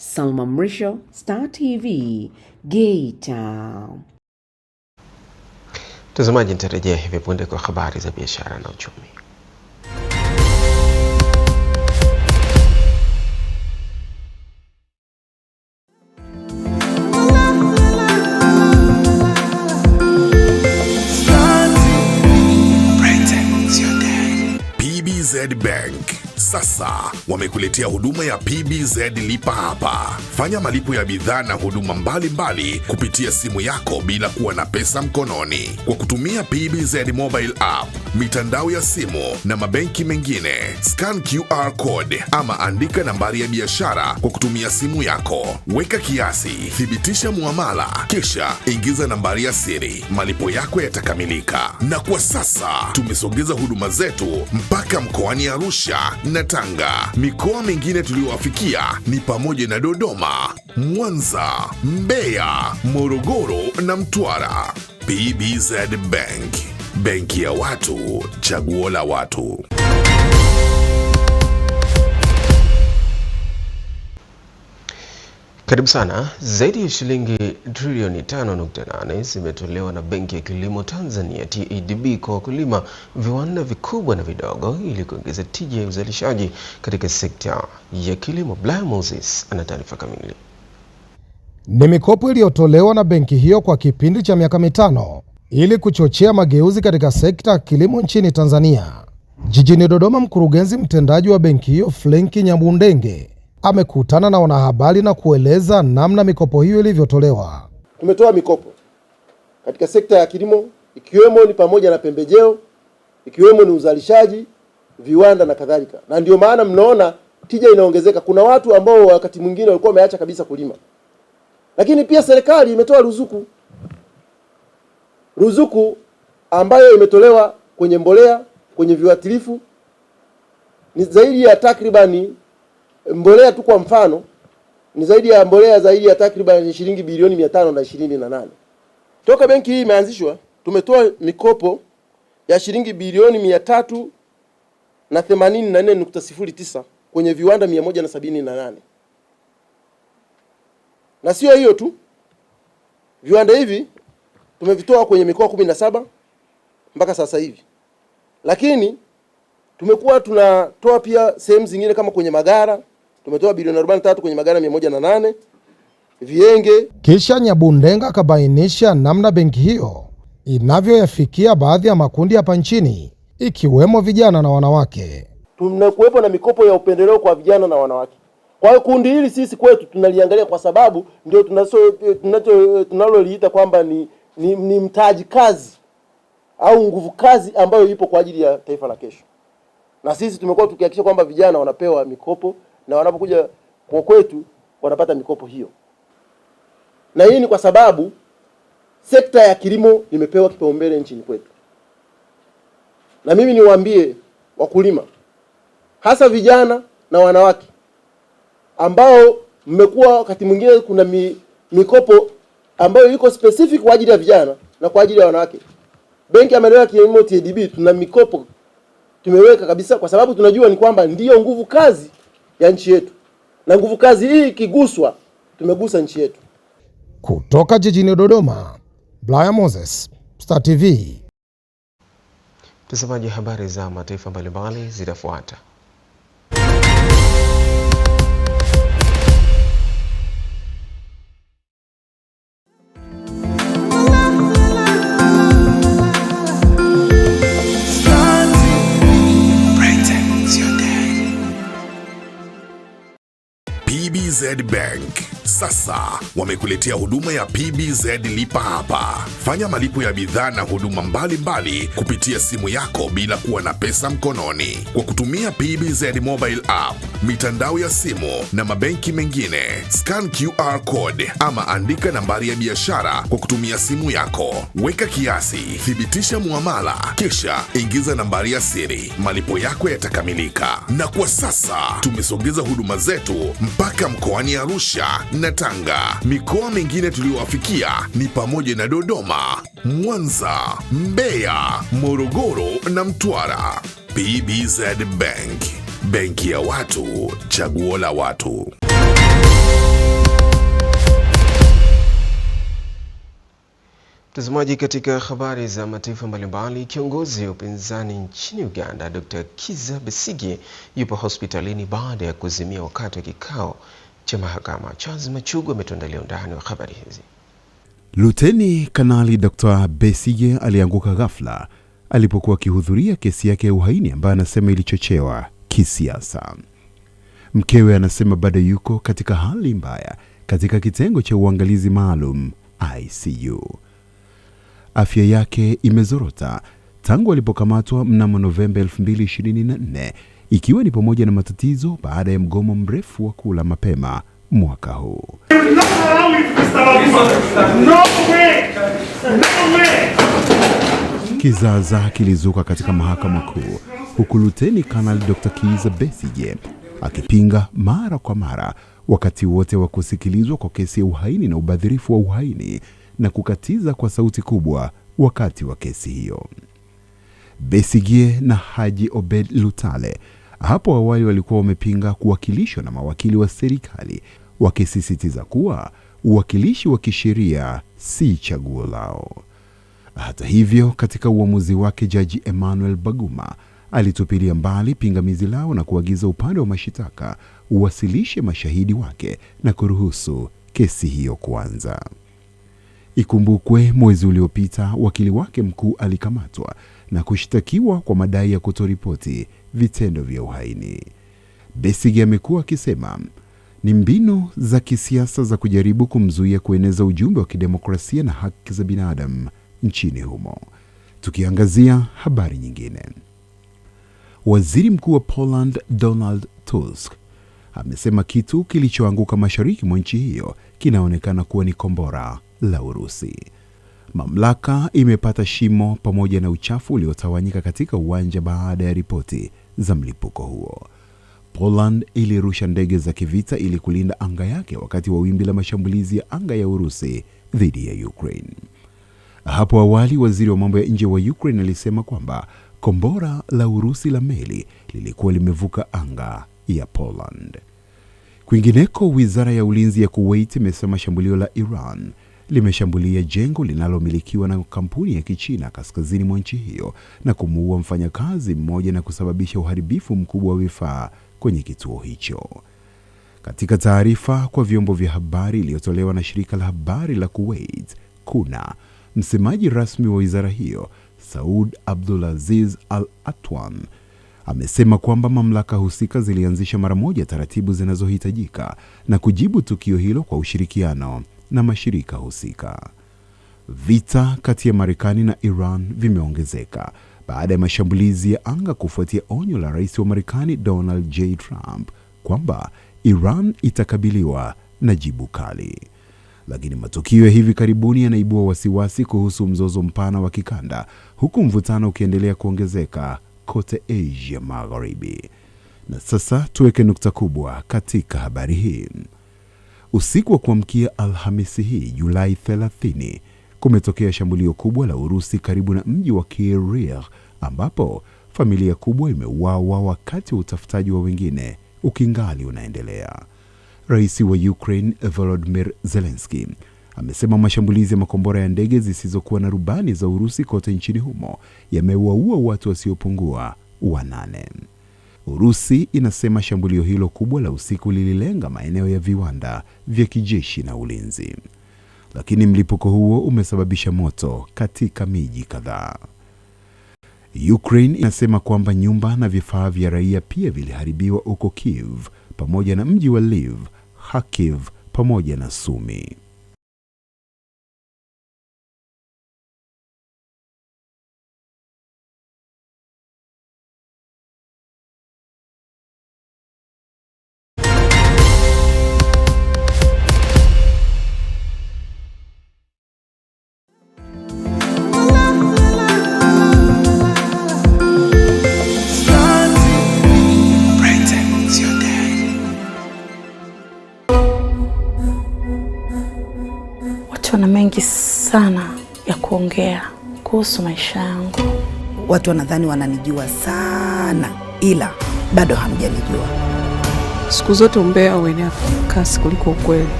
Salma Mrisho, Star TV, Geita. Mtazamaji, nitarejea hivi punde kwa habari za biashara na uchumi. PBZ Bank sasa wamekuletea huduma ya PBZ Lipa Hapa. Fanya malipo ya bidhaa na huduma mbalimbali kupitia simu yako bila kuwa na pesa mkononi kwa kutumia PBZ Mobile App, mitandao ya simu na mabenki mengine. Scan QR code ama andika nambari ya biashara kwa kutumia simu yako. Weka kiasi, thibitisha muamala, kisha ingiza nambari ya siri. Malipo yako yatakamilika. Na kwa sasa tumesogeza huduma zetu mpaka mkoani Arusha na Tanga. Mikoa mingine tuliowafikia ni pamoja na Dodoma, Mwanza, Mbeya, Morogoro na Mtwara. PBZ Bank, benki ya watu, chaguo la watu. Karibu sana. Zaidi ya shilingi trilioni 5.8 zimetolewa na Benki ya Kilimo Tanzania TADB kwa wakulima, viwanda vikubwa na vidogo ili kuongeza tija ya uzalishaji katika sekta ya kilimo. Blair Moses ana taarifa kamili. Ni mikopo iliyotolewa na benki hiyo kwa kipindi cha miaka 5 ili kuchochea mageuzi katika sekta ya kilimo nchini Tanzania. Jijini Dodoma, mkurugenzi mtendaji wa benki hiyo Flenki Nyambundenge amekutana na wanahabari na kueleza namna mikopo hiyo ilivyotolewa. Tumetoa mikopo katika sekta ya kilimo, ikiwemo ni pamoja na pembejeo, ikiwemo ni uzalishaji, viwanda na kadhalika. Na ndio maana mnaona tija inaongezeka. Kuna watu ambao wakati mwingine walikuwa wameacha kabisa kulima. Lakini pia serikali imetoa ruzuku ambayo imetolewa kwenye mbolea, kwenye viuatilifu ni zaidi ya takribani mbolea tu kwa mfano ni zaidi ya mbolea zaidi ya takribani shilingi bilioni 528. Toka benki hii imeanzishwa tumetoa mikopo ya shilingi bilioni 384.09 kwenye viwanda 178. Na sio hiyo tu, viwanda hivi tumevitoa kwenye mikoa 17 mpaka sasa hivi. Lakini tumekuwa tunatoa pia sehemu zingine kama kwenye magara, tumetoa bilioni 43 kwenye magara 108, Vienge. Kisha Nyabundenga akabainisha namna benki hiyo inavyoyafikia baadhi ya makundi hapa nchini ikiwemo vijana na wanawake. Tunakuwepo na mikopo ya upendeleo kwa vijana na wanawake. Kwa hiyo kundi hili sisi kwetu tunaliangalia kwa sababu ndio tunaloliita kwamba ni mtaji kazi au nguvu kazi ambayo ipo kwa ajili ya taifa la kesho. Na sisi tumekuwa tukihakikisha kwamba vijana wanapewa mikopo na wanapokuja kwa kwetu wanapata mikopo hiyo. Na hii ni kwa sababu sekta ya kilimo imepewa kipaumbele nchini kwetu. Na mimi niwaambie wakulima, hasa vijana na wanawake ambao mmekuwa wakati mwingine kuna mikopo ambayo iko specific kwa ajili ya vijana na kwa ajili ya wanawake. Benki ya Maendeleo ya Kilimo TADB tuna mikopo tumeweka kabisa kwa sababu tunajua ni kwamba ndiyo nguvu kazi ya nchi yetu. Na nguvu kazi hii ikiguswa tumegusa nchi yetu. Kutoka jijini Dodoma, Blaya Moses, Star TV. Mtazamaji, habari za mataifa mbalimbali zitafuata. PBZ Bank sasa wamekuletea huduma ya PBZ Lipa Hapa. Fanya malipo ya bidhaa na huduma mbalimbali kupitia simu yako bila kuwa na pesa mkononi kwa kutumia PBZ Mobile App, mitandao ya simu na mabenki mengine. Scan QR code ama andika nambari ya biashara kwa kutumia simu yako. Weka kiasi, thibitisha muamala, kisha ingiza nambari ya siri. Malipo yako yatakamilika. Na kwa sasa tumesogeza huduma zetu mpaka mkoani Arusha na Tanga. Mikoa mingine tuliowafikia ni pamoja na Dodoma, Mwanza, Mbeya, Morogoro na Mtwara. PBZ Bank, benki ya watu, chaguo la watu. Mtazamaji, katika habari za mataifa mbalimbali, kiongozi wa upinzani nchini Uganda Dr. Kizza Besigye yupo hospitalini baada ya kuzimia wakati wa kikao cha mahakama. Charles Machugu ametuandalia undani wa habari hizi. Luteni Kanali Dr. Besigye alianguka ghafla alipokuwa akihudhuria kesi yake ya uhaini ambayo anasema ilichochewa kisiasa. Mkewe anasema bado yuko katika hali mbaya katika kitengo cha uangalizi maalum ICU. Afya yake imezorota tangu alipokamatwa mnamo Novemba 2024, ikiwa ni pamoja na matatizo baada ya mgomo mrefu wa kula mapema mwaka huu. Kizaazaa kilizuka katika mahakama kuu, huku Luteni Kanali Dr. Kizza Besigye akipinga mara kwa mara wakati wote wa kusikilizwa kwa kesi ya uhaini na ubadhirifu wa uhaini, na kukatiza kwa sauti kubwa wakati wa kesi hiyo. Besigye na Haji Obed Lutale hapo awali walikuwa wamepinga kuwakilishwa na mawakili wa serikali, wakisisitiza kuwa uwakilishi wa kisheria si chaguo lao. Hata hivyo, katika uamuzi wake, Jaji Emmanuel Baguma alitupilia mbali pingamizi lao na kuagiza upande wa mashitaka uwasilishe mashahidi wake na kuruhusu kesi hiyo kuanza. Ikumbukwe mwezi uliopita wakili wake mkuu alikamatwa na kushtakiwa kwa madai ya kutoripoti vitendo vya uhaini. Besigye amekuwa akisema ni mbinu za kisiasa za kujaribu kumzuia kueneza ujumbe wa kidemokrasia na haki za binadamu nchini humo. Tukiangazia habari nyingine, Waziri Mkuu wa Poland Donald Tusk amesema kitu kilichoanguka mashariki mwa nchi hiyo kinaonekana kuwa ni kombora la Urusi. Mamlaka imepata shimo pamoja na uchafu uliotawanyika katika uwanja baada ya ripoti za mlipuko huo. Poland ilirusha ndege za kivita ili kulinda anga yake wakati wa wimbi la mashambulizi ya anga ya Urusi dhidi ya Ukraine. Hapo awali, waziri wa mambo ya nje wa Ukraine alisema kwamba kombora la Urusi la meli lilikuwa limevuka anga ya Poland. Kwingineko, wizara ya ulinzi ya Kuwait imesema shambulio la Iran limeshambulia jengo linalomilikiwa na kampuni ya Kichina kaskazini mwa nchi hiyo na kumuua mfanyakazi mmoja na kusababisha uharibifu mkubwa wa vifaa kwenye kituo hicho. Katika taarifa kwa vyombo vya habari iliyotolewa na shirika la habari la Kuwait, KUNA, msemaji rasmi wa wizara hiyo, Saud Abdulaziz Al-Atwan, amesema kwamba mamlaka husika zilianzisha mara moja taratibu zinazohitajika na kujibu tukio hilo kwa ushirikiano na mashirika husika. Vita kati ya Marekani na Iran vimeongezeka baada ya mashambulizi ya anga kufuatia onyo la rais wa Marekani Donald J. Trump kwamba Iran itakabiliwa na jibu kali. Lakini matukio ya hivi karibuni yanaibua wasiwasi kuhusu mzozo mpana wa kikanda, huku mvutano ukiendelea kuongezeka kote Asia Magharibi. Na sasa tuweke nukta kubwa katika habari hii. Usiku wa kuamkia Alhamisi hii Julai 30, kumetokea shambulio kubwa la Urusi karibu na mji wa Kryvyi, ambapo familia kubwa imeuawa wakati wa utafutaji wa wengine ukingali unaendelea. Rais wa Ukraine Volodymyr Zelensky amesema mashambulizi ya makombora ya ndege zisizokuwa na rubani za Urusi kote nchini humo yamewaua watu wasiopungua 8. Urusi inasema shambulio hilo kubwa la usiku lililenga maeneo ya viwanda vya kijeshi na ulinzi. Lakini mlipuko huo umesababisha moto katika miji kadhaa. Ukraine inasema kwamba nyumba na vifaa vya raia pia viliharibiwa huko Kiev, pamoja na mji wa Lviv, Kharkiv pamoja na Sumy. Wana mengi sana ya kuongea kuhusu maisha yangu. Watu wanadhani wananijua sana, ila bado hamjanijua. Siku zote umbea uenea kasi kuliko ukweli.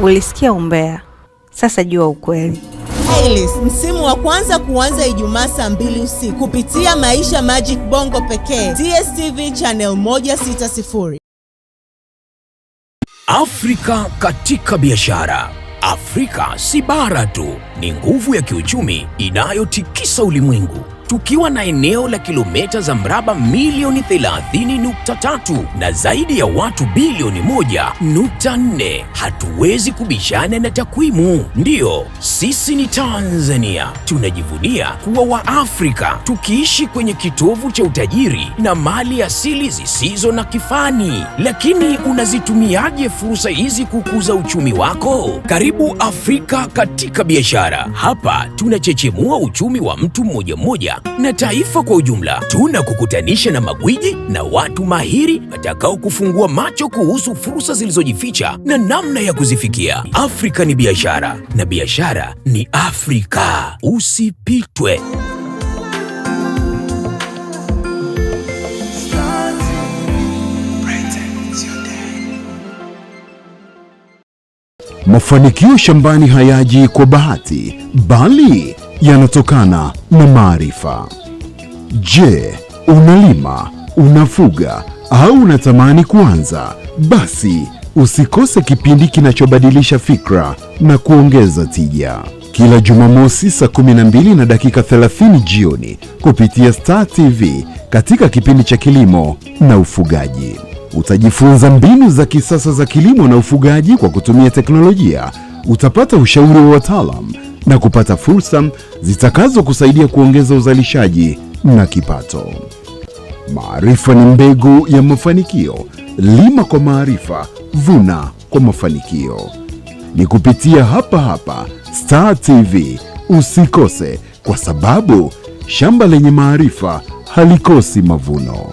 Ulisikia umbea, sasa jua ukweli. Ailis, msimu wa kwanza kuanza Ijumaa saa 2 usiku kupitia Maisha Magic Bongo pekee, DSTV channel 160. Afrika katika biashara. Afrika si bara tu, ni nguvu ya kiuchumi inayotikisa ulimwengu. Tukiwa na eneo la kilomita za mraba milioni 30.3 na zaidi ya watu bilioni 1.4, hatuwezi kubishana na takwimu. Ndiyo, sisi ni Tanzania. Tunajivunia kuwa wa Afrika, tukiishi kwenye kitovu cha utajiri na mali asili zisizo na kifani. Lakini unazitumiaje fursa hizi kukuza uchumi wako? Karibu Afrika katika biashara. Hapa tunachechemua uchumi wa mtu mmoja mmoja na taifa kwa ujumla. Tunakukutanisha na magwiji na watu mahiri watakao kufungua macho kuhusu fursa zilizojificha na namna ya kuzifikia. Afrika ni biashara na biashara ni Afrika. Usipitwe. Mafanikio shambani hayaji kwa bahati, bali yanatokana na maarifa. Je, unalima, unafuga au unatamani kuanza? Basi usikose kipindi kinachobadilisha fikra na kuongeza tija. Kila Jumamosi saa 12 na dakika 30 jioni kupitia Star TV katika kipindi cha kilimo na ufugaji. Utajifunza mbinu za kisasa za kilimo na ufugaji kwa kutumia teknolojia. Utapata ushauri wa wataalamu na kupata fursa zitakazo kusaidia kuongeza uzalishaji na kipato. Maarifa ni mbegu ya mafanikio. Lima kwa maarifa, vuna kwa mafanikio. Ni kupitia hapa hapa Star TV. Usikose, kwa sababu Shamba lenye maarifa halikosi mavuno.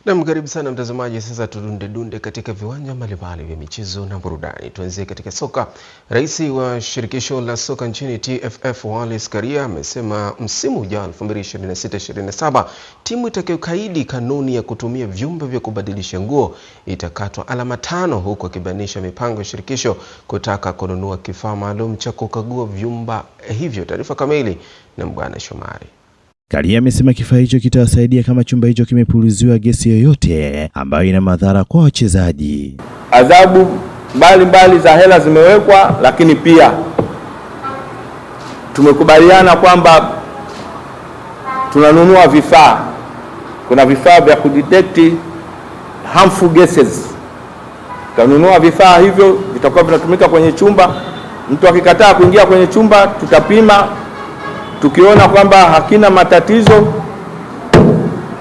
Na karibu sana mtazamaji, sasa tudunde katika viwanja mbalimbali vya michezo na burudani. Tuanzie katika soka. Rais wa shirikisho la soka nchini TFF Wallace Karia amesema msimu ujao 2026-27 timu itakayokaidi kanuni ya kutumia vyumba vya kubadilisha nguo itakatwa alama 5, huku akibanisha mipango ya shirikisho kutaka kununua kifaa maalum cha kukagua vyumba hivyo. Taarifa kamili na Mbwana Shomari. Karia amesema kifaa hicho kitawasaidia kama chumba hicho kimepuliziwa gesi yoyote ambayo ina madhara kwa wachezaji. Adhabu mbalimbali za hela zimewekwa, lakini pia tumekubaliana kwamba tunanunua vifaa. Kuna vifaa vya kudetect harmful gases. Tunanunua vifaa hivyo, vitakuwa vinatumika kwenye chumba. Mtu akikataa kuingia kwenye chumba, tutapima. Tukiona kwamba hakina matatizo,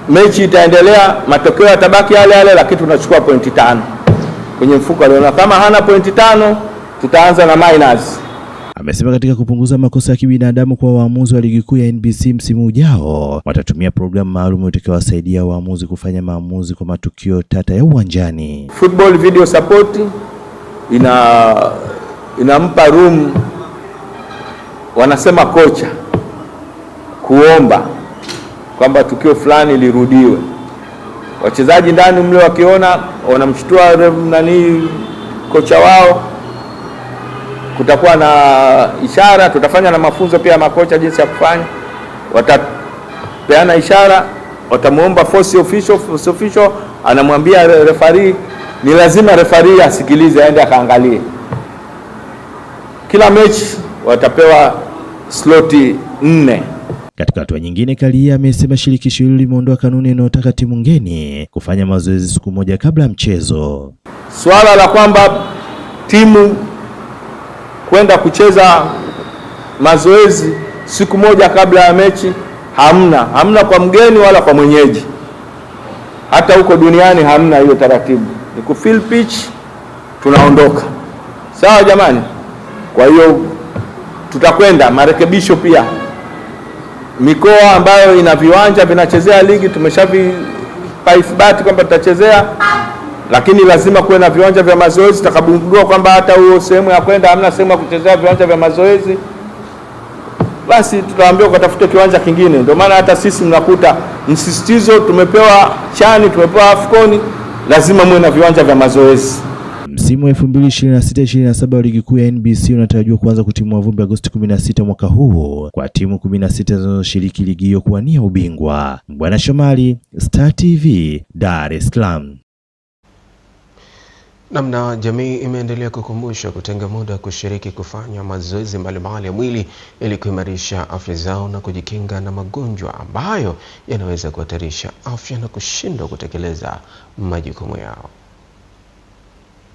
mechi itaendelea, matokeo yatabaki yale yale, lakini tunachukua pointi 5 kwenye mfuko leo. Kama hana pointi 5, tutaanza na minus. Amesema katika kupunguza makosa ya kibinadamu kwa waamuzi wa ligi kuu ya NBC msimu ujao, watatumia programu maalum itakayowasaidia waamuzi kufanya maamuzi kwa matukio tata ya uwanjani. Football video support inampa room, wanasema kocha, kuomba kwamba tukio fulani lirudiwe. Wachezaji ndani mle wakiona wanamshtua kocha wao, kutakuwa na ishara. Tutafanya na mafunzo pia makocha jinsi ya kufanya. Watapeana ishara, watamuomba force official anamwambia referee. Ni lazima referee asikilize, aende akaangalie. Kila mechi watapewa sloti 4. Katika hatua nyingine, Karia amesema shirikisho hilo limeondoa kanuni inayotaka timu ngeni kufanya mazoezi siku moja kabla ya mchezo. Swala la kwamba timu kwenda kucheza mazoezi siku moja kabla ya mechi hamna kwa mgeni wala kwa mwenyeji. Hata huko duniani hamna hiyo taratibu. Ni kufill pitch, tunaondoka. Sawa jamani? Kwa hiyo tutakwenda marekebisho pia. Mikoa ambayo ina viwanja vinachezea ligi tumeshavipa ithibati kwamba tutachezea, lakini lazima kuwe na viwanja vya mazoezi. Tutakagundua kwamba hata huo sehemu ya kwenda hamna sehemu ya kuchezea viwanja vya mazoezi, basi tutaambiwa kutafuta kiwanja kingine. Ndio maana hata sisi mnakuta msisitizo, tumepewa chani, tumepewa Afcon, lazima muwe na viwanja vya mazoezi. Msimu wa 2026-27 wa ligi kuu ya NBC unatarajiwa kuanza kutimua vumbi Agosti 16 mwaka huu kwa timu 16 zinazoshiriki ligi hiyo kuwania ubingwa. Mbwana Shomari, Star TV, Dar es Salaam. Namna jamii imeendelea kukumbusha kutenga muda kushiriki kufanya mazoezi mbalimbali ya mwili ili kuimarisha afya zao na kujikinga na magonjwa ambayo yanaweza kuhatarisha afya na kushindwa kutekeleza majukumu yao.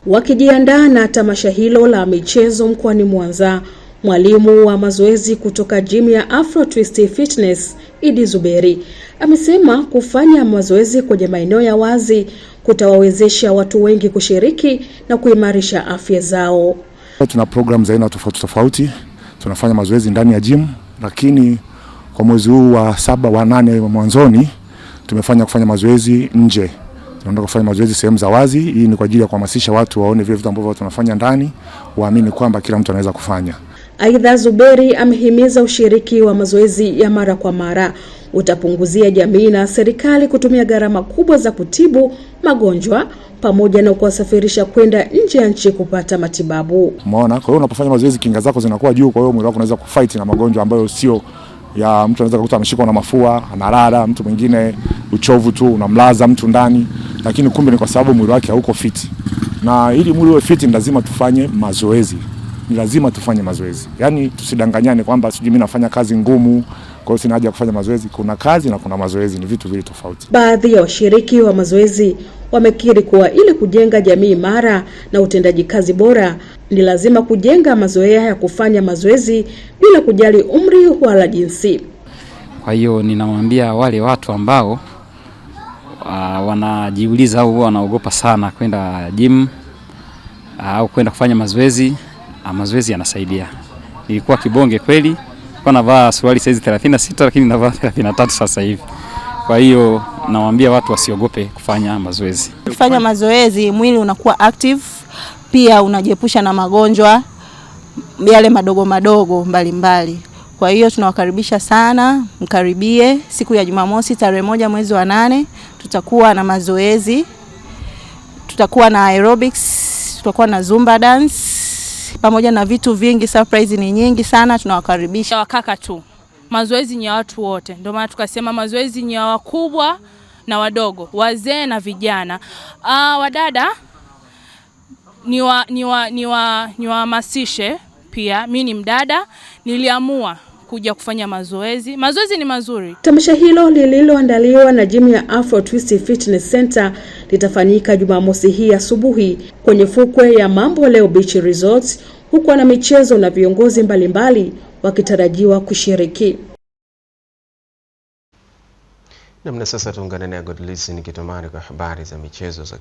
Wakijiandaa na tamasha hilo la michezo mkoani Mwanza, mwalimu wa mazoezi kutoka gym ya Afro Twist Fitness, Idi Zuberi, amesema kufanya mazoezi kwenye maeneo ya wazi kutawawezesha watu wengi kushiriki na kuimarisha afya zao. Tuna program za aina tofauti. Tunafanya mazoezi ndani ya gym, lakini kwa mwezi huu wa 7 wa 8 mwanzoni kufanya mazoezi nje. Tunaenda kufanya mazoezi sehemu za wazi. Hii ni kwa ajili ya kuhamasisha watu waone vile vitu ambavyo tunafanya ndani, waamini kwamba kila mtu anaweza kufanya. Aidha, Zuberi amehimiza ushiriki wa mazoezi ya mara kwa mara utapunguzia jamii na serikali kutumia gharama kubwa za kutibu magonjwa pamoja na kuwasafirisha kwenda nje ya nchi kupata matibabu. Umeona? Kwa hiyo unapofanya mazoezi kinga zako zinakuwa juu, kwa hiyo mwili wako unaweza kufight na magonjwa ambayo sio ya mtu. Anaweza kukuta ameshikwa na mafua, analala, mtu mwingine uchovu tu unamlaza mtu ndani, lakini kumbe ni kwa sababu mwili wake hauko fit. Na ili mwili uwe fit ni lazima tufanye mazoezi. Ni lazima tufanye mazoezi. Yaani tusidanganyane kwamba sijui mimi nafanya kazi ngumu, kwa hiyo sina haja kufanya mazoezi. Kuna kazi na kuna mazoezi, ni vitu vile tofauti. Baadhi ya washiriki wa mazoezi wamekiri kuwa ili kujenga jamii imara na utendaji kazi bora, ni lazima kujenga mazoea ya kufanya mazoezi bila kujali umri wala jinsi. Kwa hiyo ninamwambia wale watu ambao wanajiuliza au wanaogopa sana kwenda gym au kwenda kufanya mazoezi. Mazoezi yanasaidia. Nilikuwa kibonge kweli, kwa navaa suruali size 36 lakini navaa 33 sasa hivi. Kwa hiyo nawaambia watu wasiogope kufanya mazoezi. Kufanya mazoezi mwili unakuwa active, pia unajiepusha na magonjwa yale madogo madogo mbalimbali. Kwa hiyo tunawakaribisha sana, mkaribie siku ya Jumamosi tarehe 1 mwezi wa 8, tutakuwa na mazoezi, tutakuwa na aerobics, tutakuwa na zumba dance, pamoja na vitu vingi. Surprise ni nyingi sana, tunawakaribisha. Wakaka tu, mazoezi ni ya watu wote, ndio maana tukasema mazoezi ni ya wakubwa na wadogo, wazee na vijana. Wadada niwahamasishe pia. Mimi ni mdada, niliamua kuja kufanya mazoezi. Mazoezi ni mazuri. Tamasha hilo lililoandaliwa na Gym ya Afro Twist Fitness Center litafanyika Jumamosi hii asubuhi kwenye fukwe ya Mambo Leo Beach Resort, huku na michezo na viongozi mbalimbali wakitarajiwa kushiriki. Na sasa tuungane na Godlisten Kitomari kwa habari za michezo za